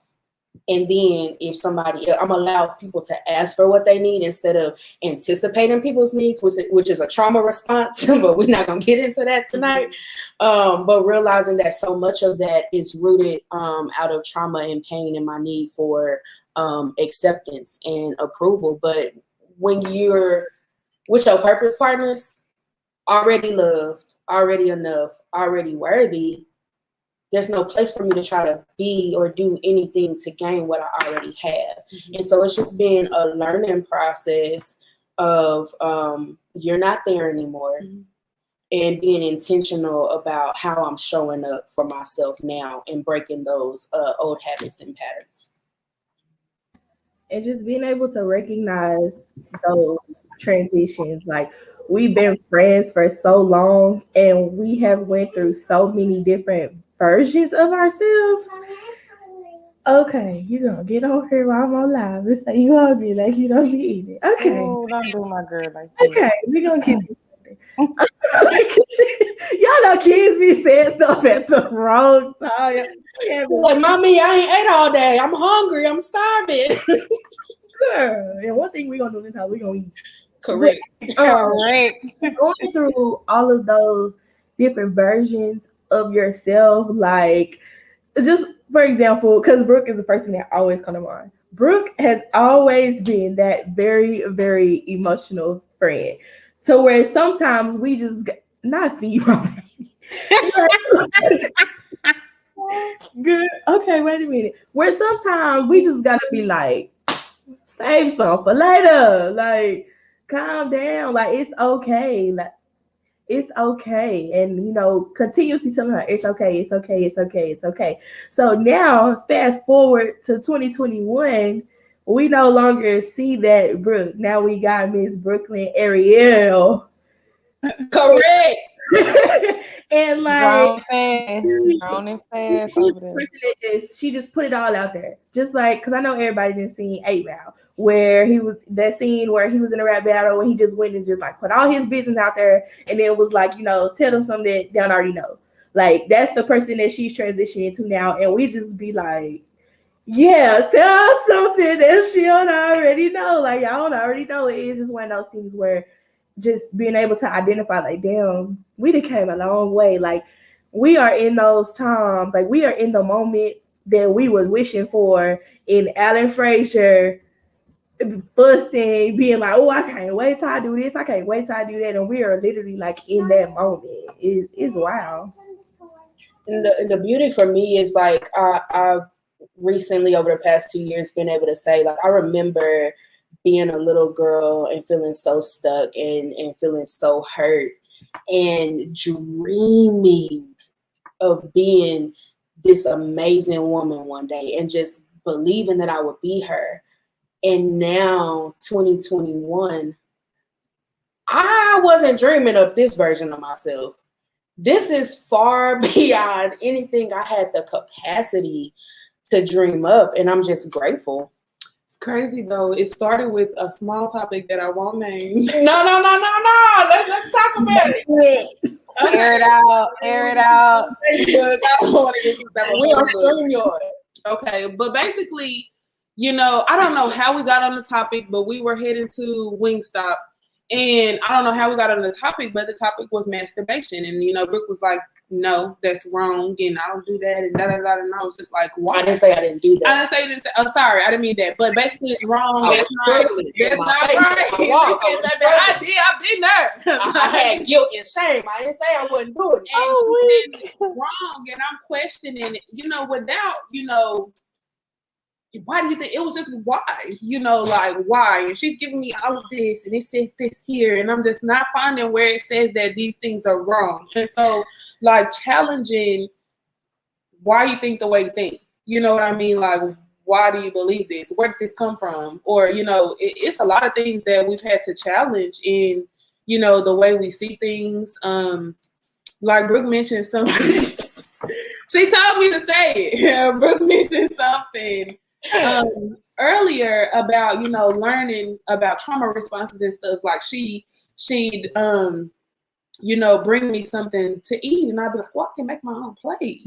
And then if I'm allow people to ask for what they need instead of anticipating people's needs, which is a trauma response, but we're not going to get into that tonight. But realizing that so much of that is rooted out of trauma and pain and my need for acceptance and approval. But when you're with your purpose partners, already loved, already enough, already worthy, there's no place for me to try to be or do anything to gain what I already have. Mm-hmm. And so it's just been a learning process of you're not there anymore, mm-hmm. and being intentional about how I'm showing up for myself now and breaking those old habits and patterns. And just being able to recognize those transitions. Like, we've been friends for so long and we have went through so many different versions of ourselves. Okay, you gonna get on here while I'm on live and say you hungry like you don't be eating. Okay. Oh, don't do my girl like that. Okay, we gonna get you something. Y'all know kids be saying stuff at the wrong time. Like, mommy, I ain't ate all day. I'm hungry. I'm starving. Girl, and one thing we gonna do this time, we gonna eat. Correct. Correct. Going through all of those different versions of yourself, like, just for example, because Brooke is the person that always comes to mind. Brooke has always been that very, very emotional friend, to where sometimes we just not feed my baby. Good. Okay, wait a minute. Where sometimes we just gotta be like, save some for later. Like, calm down. Like, it's okay. Like, it's okay. And, continuously telling her, it's okay, it's okay, it's okay, it's okay. So now, fast forward to 2021, we no longer see that Brooke. Now we got Miss Brooklyn Ariel. Correct. And like, grown and fast over there. She just put it all out there. Just like, because I know everybody didn't see 8 Mile, where he was, that scene where he was in a rap battle, and he just went and just like put all his business out there, and then was like, tell them something that they don't already know. Like, that's the person that she's transitioning to now, and we just be like, yeah, tell us something that she don't already know. Like, y'all don't already know. It's just one of those things where just being able to identify, like, damn, we done came a long way. Like, we are in those times, like, we are in the moment that we were wishing for in Alan Frazier fussing, being like, oh, I can't wait till I do this, I can't wait till I do that. And we are literally like in that moment. It's wild. And the beauty for me is like, I've recently over the past 2 years been able to say, like, I remember being a little girl and feeling so stuck and feeling so hurt and dreaming of being this amazing woman one day and just believing that I would be her. And now 2021, I wasn't dreaming of this version of myself. This is far beyond anything I had the capacity to dream up, and I'm just grateful. It's crazy though. It started with a small topic that I won't name. No. Let's talk about it. Air it out. Air it out. I don't want to get that. We on StreamYard. Okay, but basically, I don't know how we got on the topic, but we were heading to Wingstop, and I don't know how we got on the topic, but the topic was masturbation, and Brooke was like, no, that's wrong, and I don't do that, and da da da. And I was just like, why? I didn't say I didn't do that. I didn't say you didn't. Oh, sorry, I didn't mean that. But basically, it's wrong. That's not right. I did. I've been there. I had guilt and shame. I didn't say I wasn't doing it. And she did wrong, and I'm questioning it. Without why do you think it was just why? Like why? And she's giving me all of this, and it says this here, and I'm just not finding where it says that these things are wrong. And so, like, challenging why you think the way you think. You know what I mean? Like, why do you believe this? Where did this come from? Or, it's a lot of things that we've had to challenge in, the way we see things. Like Brooke mentioned something. She told me to say it. Brooke mentioned something earlier about, learning about trauma responses and stuff. Like she'd bring me something to eat, and I'd be like, well, I can make my own plate,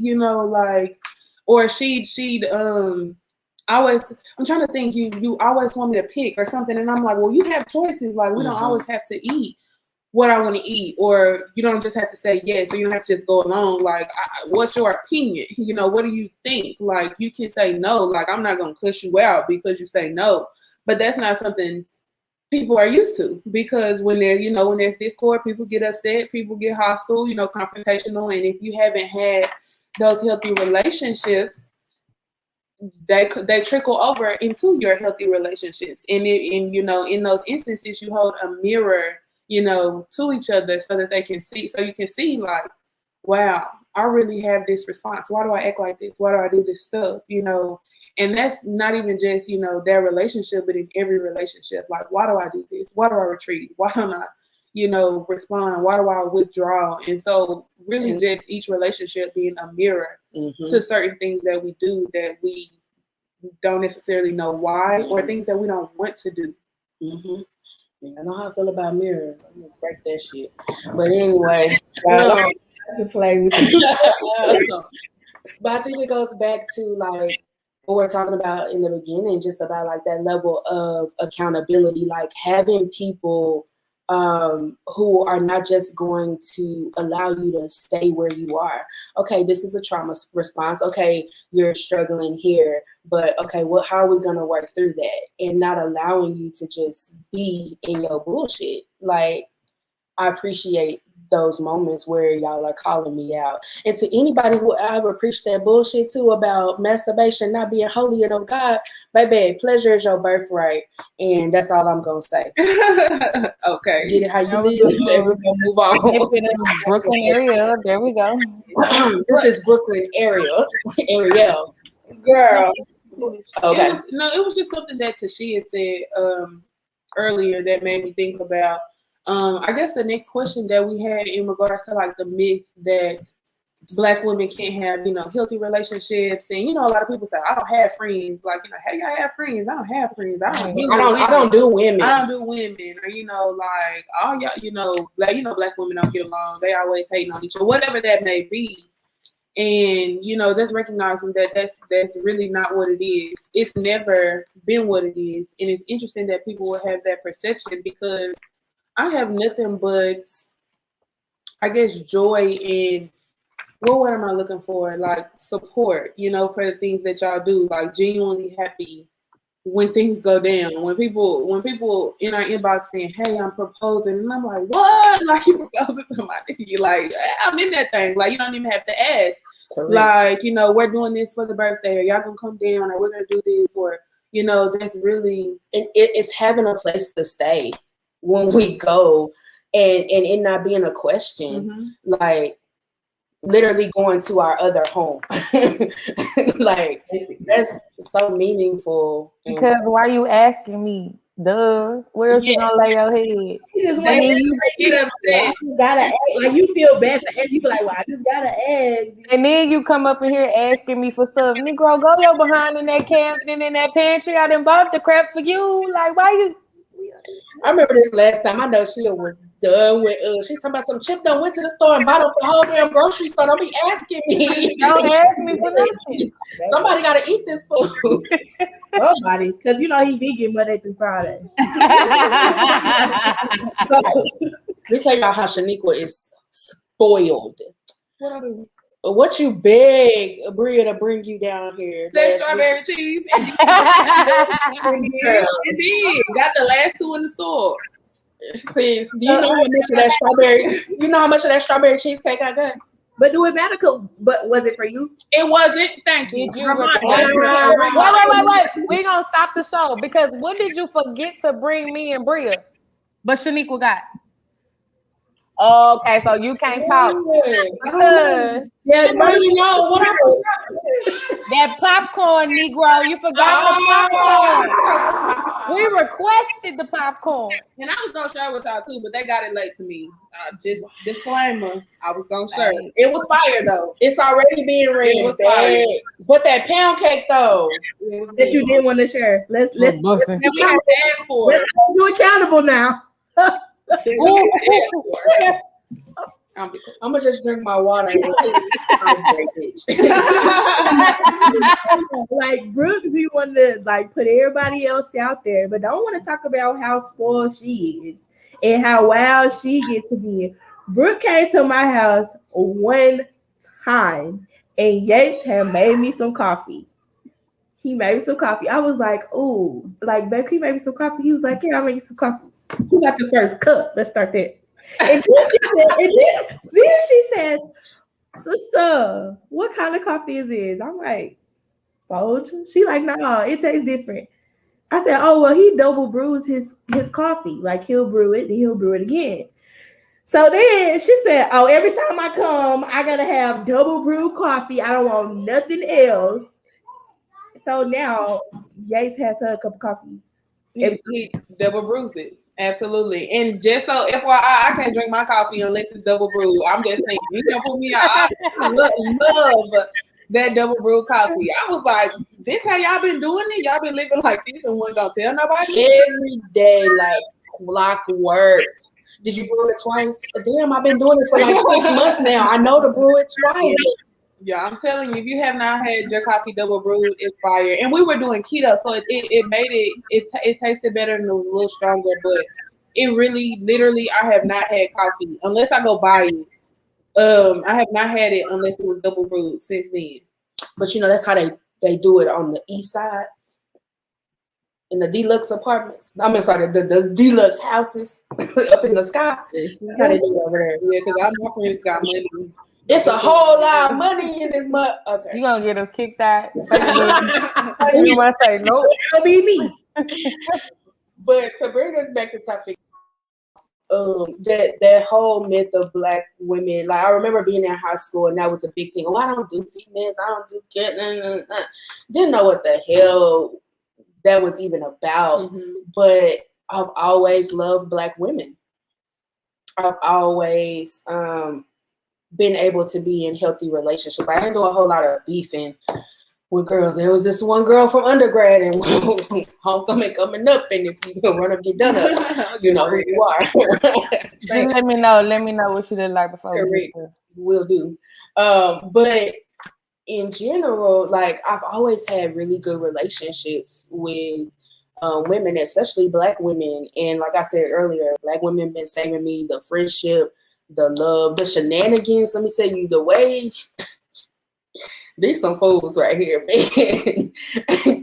or she'd I'm trying to think, you always want me to pick or something, and I'm like, well, you have choices. Like, we don't always have to eat what I want to eat, or you don't just have to say yes, or you don't have to just go along. Like, what's your opinion? What do you think? Like, you can say no. Like, I'm not gonna cuss you out because you say no, but that's not something people are used to, because when there's discord, people get upset, people get hostile, confrontational, and if you haven't had those healthy relationships, they trickle over into your healthy relationships, and in those instances, you hold a mirror, to each other, so that they can see, so you can see, like, wow, I really have this response. Why do I act like this? Why do I do this stuff? And that's not even just, their relationship, but in every relationship. Like, why do I do this? Why do I retreat? Why don't I, respond? Why do I withdraw? And so really just each relationship being a mirror to certain things that we do that we don't necessarily know why, or things that we don't want to do. Yeah, I know how I feel about mirrors. I'm gonna break that shit. But anyway, to play with but I think it goes back to, like, what we're talking about in the beginning, just about, like, that level of accountability, like having people who are not just going to allow you to stay where you are. Okay, this is a trauma response. Okay, you're struggling here, but okay, how are we gonna work through that? And not allowing you to just be in your bullshit. Like, I appreciate those moments where y'all are calling me out. And to anybody who I ever preached that bullshit to about masturbation not being holy of God, baby, pleasure is your birthright. And that's all I'm going to say. Okay. Get it how you live. We're going to move on. Brooklyn area. There we go. This is Brooklyn area. Ariel. girl. Okay. It was just something that Tashia said earlier that made me think about. I guess the next question that we had in regards to, like, the myth that Black women can't have, healthy relationships, and a lot of people say, I don't have friends. Like, how y'all have friends? I don't have friends. I don't do women. Or like, all y'all, Black women don't get along. They always hating on each other, whatever that may be. And just recognizing that that's really not what it is. It's never been what it is, and it's interesting that people will have that perception, because I have nothing but, I guess, joy in, what am I looking for? Like, support, for the things that y'all do. Like, genuinely happy when things go down. When people in our inbox saying, hey, I'm proposing, and I'm like, what? Like, you proposing to my nigga? Like, I'm in that thing. Like, you don't even have to ask. Correct. Like, we're doing this for the birthday, or y'all gonna come down, or we're gonna do this, or, just really. And it's having a place to stay when we go, and it not being a question, like literally going to our other home. Like, that's so meaneful. Because why are you asking me? Duh. Where else you gonna lay your head? And then you get upset. You gotta ask, like, you feel bad for asking. You be like, well, I just gotta ask. And then you come up in here asking me for stuff. Negro, go your behind in that cabinet, in that pantry. I done bought the crap for you. Like, why you? I remember this last time. I know she was done with she's talking about some Chip done went to the store and bought up the whole damn grocery store. Don't be asking me. Don't ask me for nothing. Somebody gotta eat this food. Somebody, because he vegan Monday through Friday. Let me tell y'all how Shaniqua is spoiled. What I do? What you beg Bria to bring you down here? That strawberry cheese. It did. Got the last two in the store. Sis, do you know how much of that strawberry? You know how much of that strawberry cheesecake I got? But do it matter? But was it for you? It wasn't. Thank you. Did you Remind regret? me. Wait. We're gonna stop the show because what did you forget to bring me and Bria? But Shaniqua got. Okay, so you can't talk because you know what that popcorn, Negro. You forgot the popcorn. We requested the popcorn, and I was gonna share with y'all too, but they got it late to me. Just disclaimer, I was gonna share. It was fire though. It's already being read. It was fire. But that pound cake though, that you didn't want to share. Let's we had to for let's hold you accountable now. I'm gonna just drink my water. Like Brooke, we want to like put everybody else out there, but don't want to talk about how spoiled she is and how wild she gets to be. Brooke came to my house one time, and Yates had made me some coffee. He made me some coffee. I was like, "Ooh, like, babe, he made me some coffee." He was like, "Yeah, I'll make you some coffee." He got the first cup. Let's start there. And then she says, "Sister, what kind of coffee is this?" I'm like, "Folgers." She like, "No, it tastes different." I said, "Oh, well, he double brews his coffee. Like he'll brew it, then he'll brew it again." So then she said, "Oh, every time I come, I gotta have double brew coffee. I don't want nothing else." So now Yates has her a cup of coffee. He double brews it. Absolutely. And just so FYI, I can't drink my coffee unless it's double brewed. I'm just saying, you can put me out. I love that double brewed coffee. I was like, this how y'all been doing it? Y'all been living like this and wasn't gonna tell nobody? Every day, like clockwork. Did you brew it twice? Damn, I've been doing it for like 6 months now. I know to brew it twice. Yeah, I'm telling you, if you have not had your coffee double brewed, it's fire. And we were doing keto, so it made it tasted better and it was a little stronger. But it really, literally, I have not had coffee unless I go buy it. I have not had it unless it was double brewed since then. But you know, that's how they do it on the east side in the deluxe apartments. I mean, sorry, the deluxe houses up in the sky. That's how they do it over there. Yeah, because my friends got money. It's a whole lot of money in this mud. Okay, you gonna get us kicked out? You might say nope. It'll be me. But to bring us back to topic, that whole myth of Black women. Like I remember being in high school and that was a big thing. Oh, I don't do females. I don't do kids. Didn't know what the hell that was even about. Mm-hmm. But I've always loved Black women. I've always been able to be in healthy relationships. I didn't do a whole lot of beefing with girls. There was this one girl from undergrad and homecoming coming up, and if you don't run up, get done up, you know who you are. Let me know what you did like before. Will do. But in general, like I've always had really good relationships with women, especially Black women. And like I said earlier, Black women been saving me the friendship, the love, the shenanigans. Let me tell you, the way these some fools right here, man.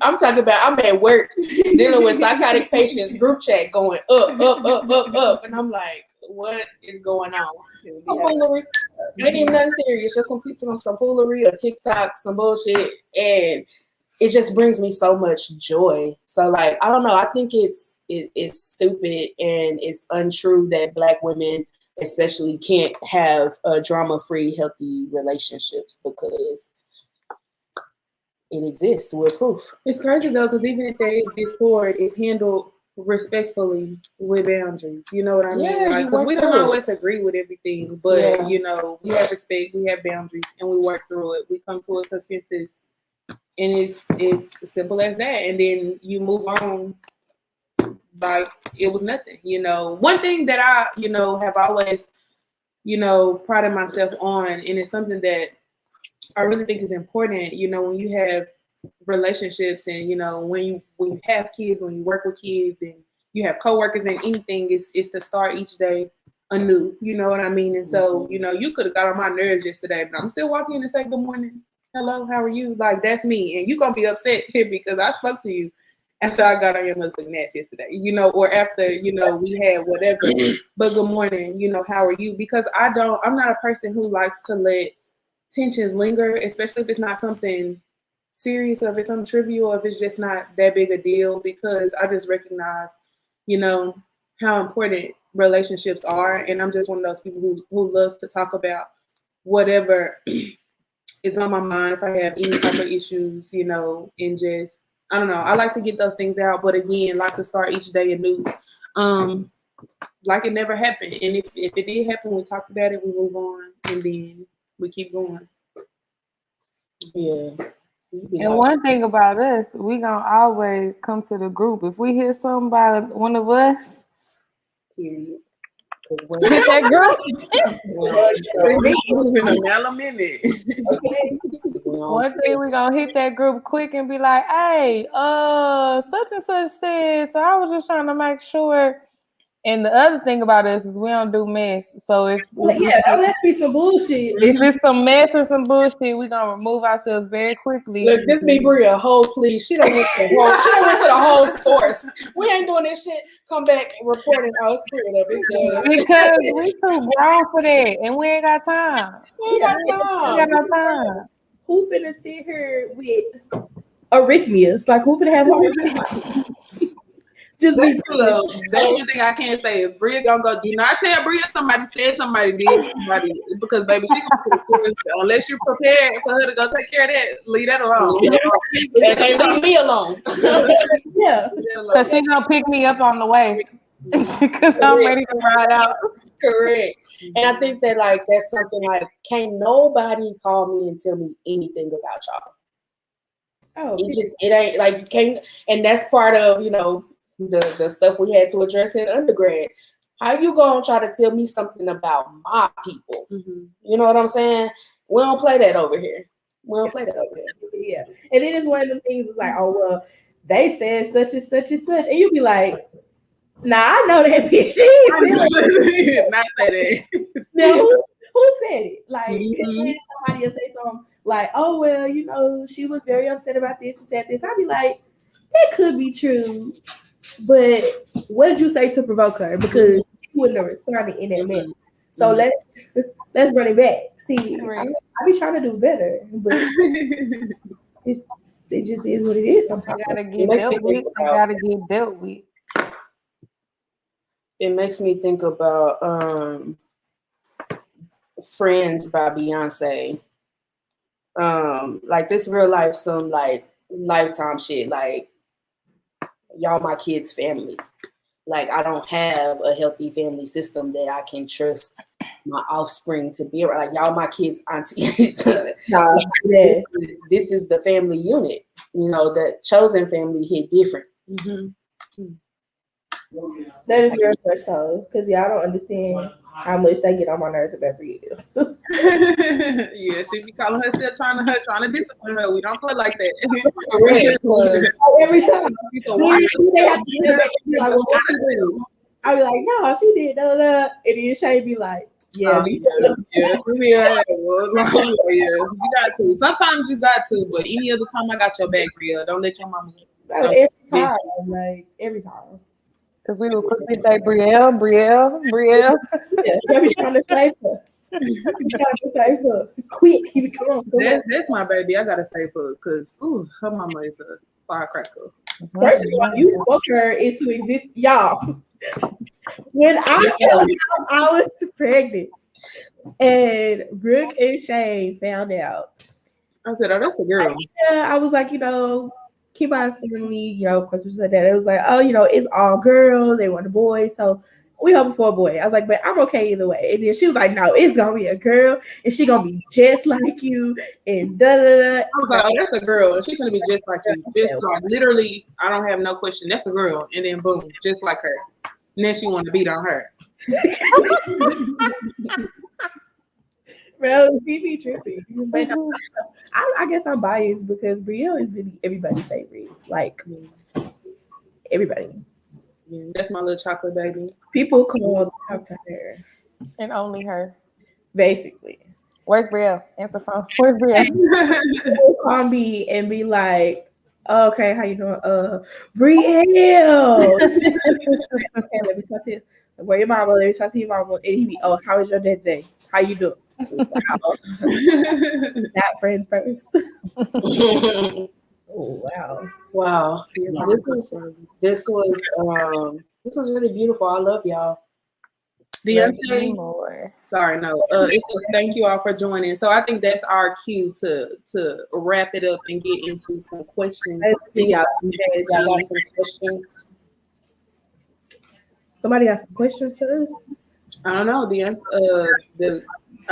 I'm talking about I'm at work dealing with psychotic patients, group chat going up. And I'm like, what is going on? Some foolery. Ain't even nothing serious. Just some foolery, a TikTok, some bullshit. And it just brings me so much joy. So like, I don't know. I think it's stupid and it's untrue that Black women especially can't have drama-free, healthy relationships because it exists with proof. It's crazy though, because even if there is discord, it's handled respectfully with boundaries. You know what I mean? Yeah, because we don't always agree with everything, but you know, we have respect, we have boundaries, and we work through it. We come to a consensus, and it's simple as that. And then you move on like it was nothing. You know, one thing that I, have always, prided myself on, and it's something that I really think is important, when you have relationships and, when you have kids, when you work with kids and you have coworkers and anything, is to start each day anew. You know what I mean? And so, you could have got on my nerves yesterday, but I'm still walking in and say good morning. Hello, how are you? Like, that's me. And you're going to be upset because I spoke to you after I got on your motherfucking ass yesterday, or after, we had whatever. But good morning, how are you? Because I'm not a person who likes to let tensions linger, especially if it's not something serious or if it's something trivial, or if it's just not that big a deal, because I just recognize, how important relationships are. And I'm just one of those people who loves to talk about whatever is on my mind, if I have any type of issues, and just, I don't know, I like to get those things out, but again, like to start each day anew, like it never happened. And if it did happen, we talk about it, we move on, and then we keep going. Yeah. And one thing about us, we gonna always come to the group. If we hear something by one of us, Period. hit that group. One thing we gonna hit that group quick and be like, hey, such and such said. So I was just trying to make sure. And the other thing about us is we don't do mess. So if don't let be some bullshit. If it's some mess and some bullshit, we gonna remove ourselves very quickly. Look, this be Bria, hold please. She done went to the whole source. We ain't doing this shit. Come back and report it. Oh, it's Bria. Because we too grown for that, and we ain't got time. We ain't got no time. Who finna sit here with arrhythmias? Like, who finna have arrhythmias? Just that's one thing I can't say is Bria gonna go. Do not tell Bria somebody said somebody did somebody, because baby, she gonna put it unless you're prepared for her to go take care of that. Leave that alone. Leave me alone. Yeah, because she gonna pick me up on the way because I'm ready to ride out. Correct. And I think that that's something can't nobody call me and tell me anything about y'all. Oh, it ain't you can't, and that's part of the stuff we had to address in undergrad. How you gonna try to tell me something about my people? Mm-hmm. You know what I'm saying? We don't play that over here. Yeah. And then it's one of the things is like, oh well, they said such and such and such, and you be like, nah, I know that bitch. She ain't not say that. Now who said it? Like, mm-hmm. Somebody will say something like, oh well, she was very upset about this and said this. I'd be like, that could be true. But what did you say to provoke her? Because she wouldn't have responded in that manner. So let's run it back. See, I be trying to do better, but it just is what it is. Sometimes I gotta get dealt with. It makes me think about Friends by Beyonce. This real life, some Lifetime shit. Y'all my kids' family. I don't have a healthy family system that I can trust my offspring to be around. Y'all my kids' aunties. This is the family unit. The chosen family hit different. Mm-hmm. That is your first time, because y'all don't understand how much they get on my nerves about Bria. Yeah, she be calling herself trying to discipline her. We don't play like that. Every time. I be like, no, she did and then Shay be like, yeah, you got to. Sometimes you got to, but any other time I got your back, Bria. Don't let your mama. Every time. Because we will quickly say, Brielle. Yeah, I be trying to save her. Quick, come on. That's my baby. I gotta save her because her mama is a firecracker. First of all, you spoke her into existence, y'all. When I was pregnant, and Brooke and Shane found out, I said, "Oh, that's a girl." I was like, keep on asking me, of course we said that. It was like, oh, it's all girls, they want a boy, so we hoping for a boy. I was like, but I'm okay either way. And then she was like, no, it's gonna be a girl, and she gonna be just like you, and da da da. I was like, oh, that's a girl, and she's gonna be just like you, just like literally. I don't have no question. That's a girl, and then boom, just like her. And then she wanted to beat on her. Bro, she be trippy. I guess I'm biased because Bria is really everybody's favorite. Everybody. Yeah, that's my little chocolate baby. People call talk to her. And only her. basically. Where's Bria? Answer phone. Where's Bria? Call me and be like, oh, "Okay, how you doing? Bria." Okay, let me talk to you. Where your mama? Let me talk to your mama. And he be, "Oh, how was your day today? How you doing?" Wow. Not friends first. Oh wow. Wow. This was really beautiful. I love y'all. Deontay, More. sorry, no. It says thank you all for joining. So I think that's our cue to wrap it up and get into some questions. Let's see y'all. Y'all got some questions? Somebody got some questions to us? I don't know,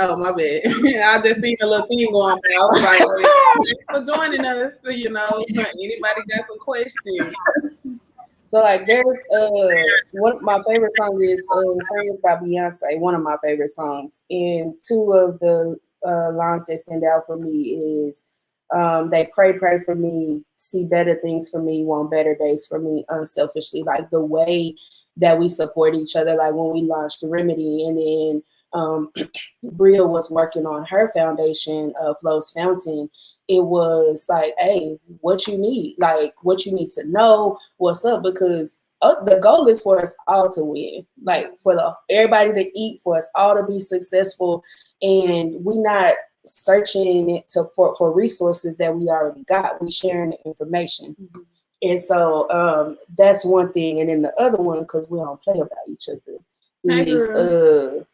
oh my bad. I just seen a little thing going by. I was like, thanks for joining us. Anybody got some questions? So like there's one my favorite song is Friends by Beyonce, one of my favorite songs. And two of the lines that stand out for me is they pray for me, see better things for me, want better days for me, unselfishly. Like the way that we support each other, like when we launched the Remedy and then Bria was working on her foundation, Flo's Fountain. It was like, hey, what you need? Like, what you need to know, what's up? Because the goal is for us all to win, like for everybody to eat, for us all to be successful, and we not searching it for resources that we already got. We sharing the information, and so that's one thing. And then the other one, because we don't play about each other, is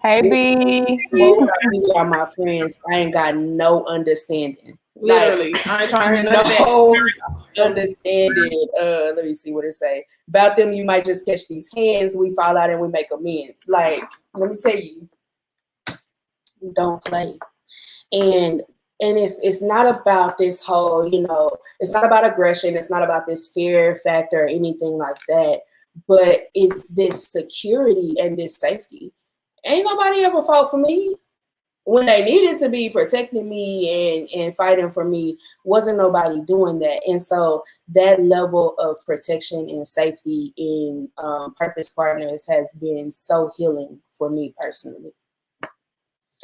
Hey B. You are my friends. I ain't got no understanding. Literally, I ain't trying to hear none of that. Understanding. Let me see what it say about them. You might just catch these hands. We fall out and we make amends. Like, let me tell you, we don't play. And it's not about this whole, it's not about aggression. It's not about this fear factor or anything like that. But it's this security and this safety. Ain't nobody ever fought for me. When they needed to be protecting me and fighting for me, wasn't nobody doing that. And so that level of protection and safety in Purpose Partners has been so healing for me personally.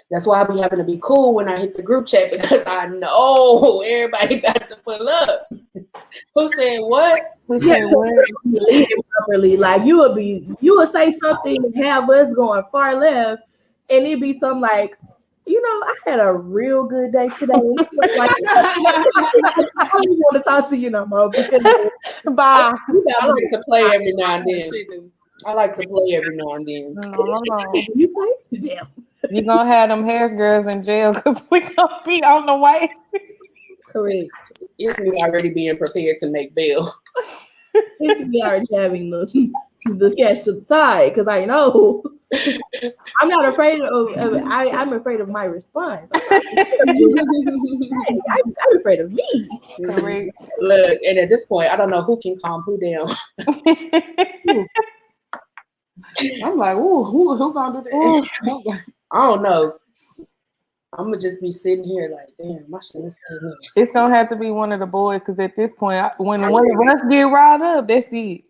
That's why I be having to be cool when I hit the group chat, because I know everybody about to pull up. Who said what? Who said what? Lead it properly. Like you would say something and have us going far left, and it'd be something like, I had a real good day today. Like, I don't want to talk to you no more because bye. I like to play every now and then. I like to play every now and then. You play too damn. You gonna have them hairs girls in jail because we gonna be on the way. Correct. It's me already being prepared to make bail. It's me already having the cash to the side because I know I'm not afraid of I'm afraid of my response. I'm afraid of me. Correct. Look, and at this point, I don't know who can calm who down. I'm like, ooh, who gonna do that? I don't know. I'm gonna just be sitting here like, damn, I shouldn't say that. It's gonna have to be one of the boys, because at this point, when one of us get riled up, that's it.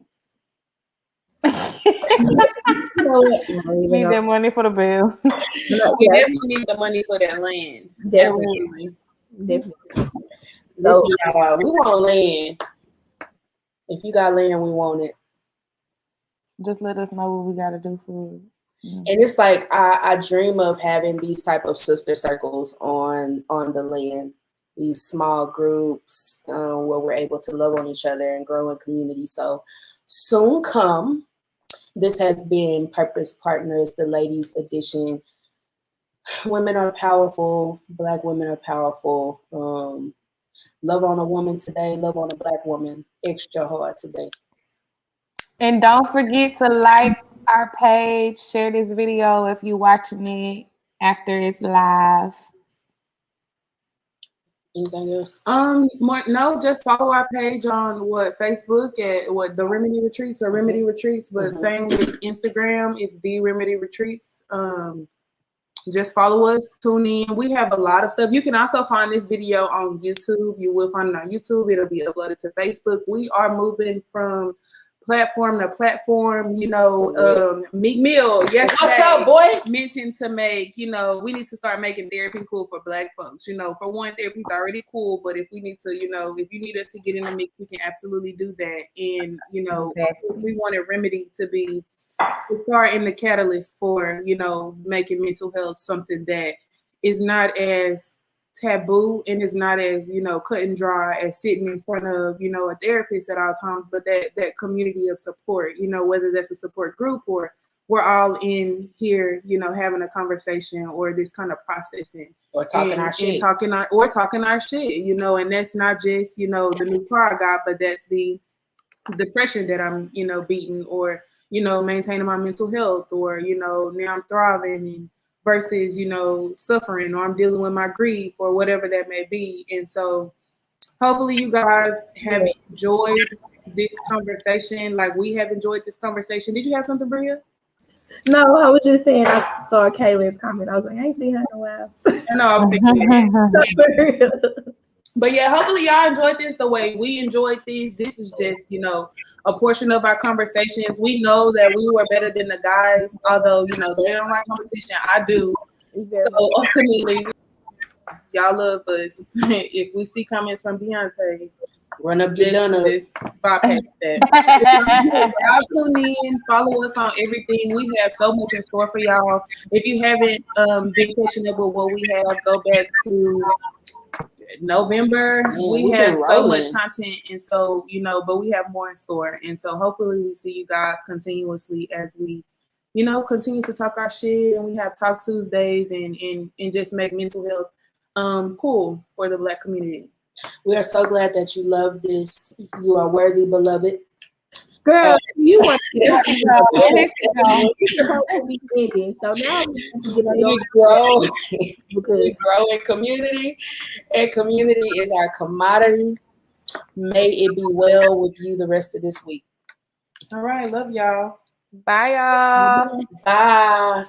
Need that money for the bill. We definitely need the money for that land. Definitely. So, we want land. If you got land, we want it. Just let us know what we gotta do for it. And it's like I dream of having these type of sister circles on the land, these small groups where we're able to love on each other and grow in community. So soon come. This has been Purpose Partners, the ladies edition. Women are powerful. Black women are powerful. Love on a woman today. Love on a Black woman extra hard today. And don't forget to like our page, share this video if you're watching it after it's live. Anything else? No, just follow our page on Facebook at the Remedy Retreats or Remedy Retreats, but same with Instagram is the Remedy Retreats. Just follow us, tune in. We have a lot of stuff. You can also find this video on YouTube. You will find it on YouTube. It'll be uploaded to Facebook. We are moving from platform to platform. Meek Mill, yes, what's up, boy? mentioned to make, we need to start making therapy cool for Black folks. For one, therapy's already cool, but if we need to, if you need us to get in the mix, we can absolutely do that. And we want a remedy to start in the catalyst for making mental health something that is not as taboo and is not as cut and dry as sitting in front of a therapist at all times, but that community of support, whether that's a support group or we're all in here having a conversation or this kind of processing or talking our shit, talking our shit, and that's not just the new car I got, but that's the depression that I'm beating, or maintaining my mental health, or now I'm thriving, and versus suffering, or I'm dealing with my grief, or whatever that may be. And so hopefully you guys have enjoyed this conversation like we have enjoyed this conversation. Did you have something, Bria? No, I was just saying I saw Kayla's comment. I was like, I ain't seen her in a while. I know, I was thinking But yeah, hopefully y'all enjoyed this the way we enjoyed this. This is just, a portion of our conversations. We know that we were better than the guys, although, they don't like competition. I do. So ultimately, y'all love us. If we see comments from Beyonce, run up just bypass that. Y'all tune in, follow us on everything. We have so much in store for y'all. If you haven't been catching up with what we have, go back to November. We have so much content, and so but we have more in store, and so hopefully we see you guys continuously as we continue to talk our shit, and we have Talk Tuesdays and just make mental health cool for the Black community. We are so glad that you love this. You are worthy, beloved. Girl, you want to so now we grow in community, and community is our commodity. May it be well with you the rest of this week. All right, love y'all. Bye, y'all. Bye.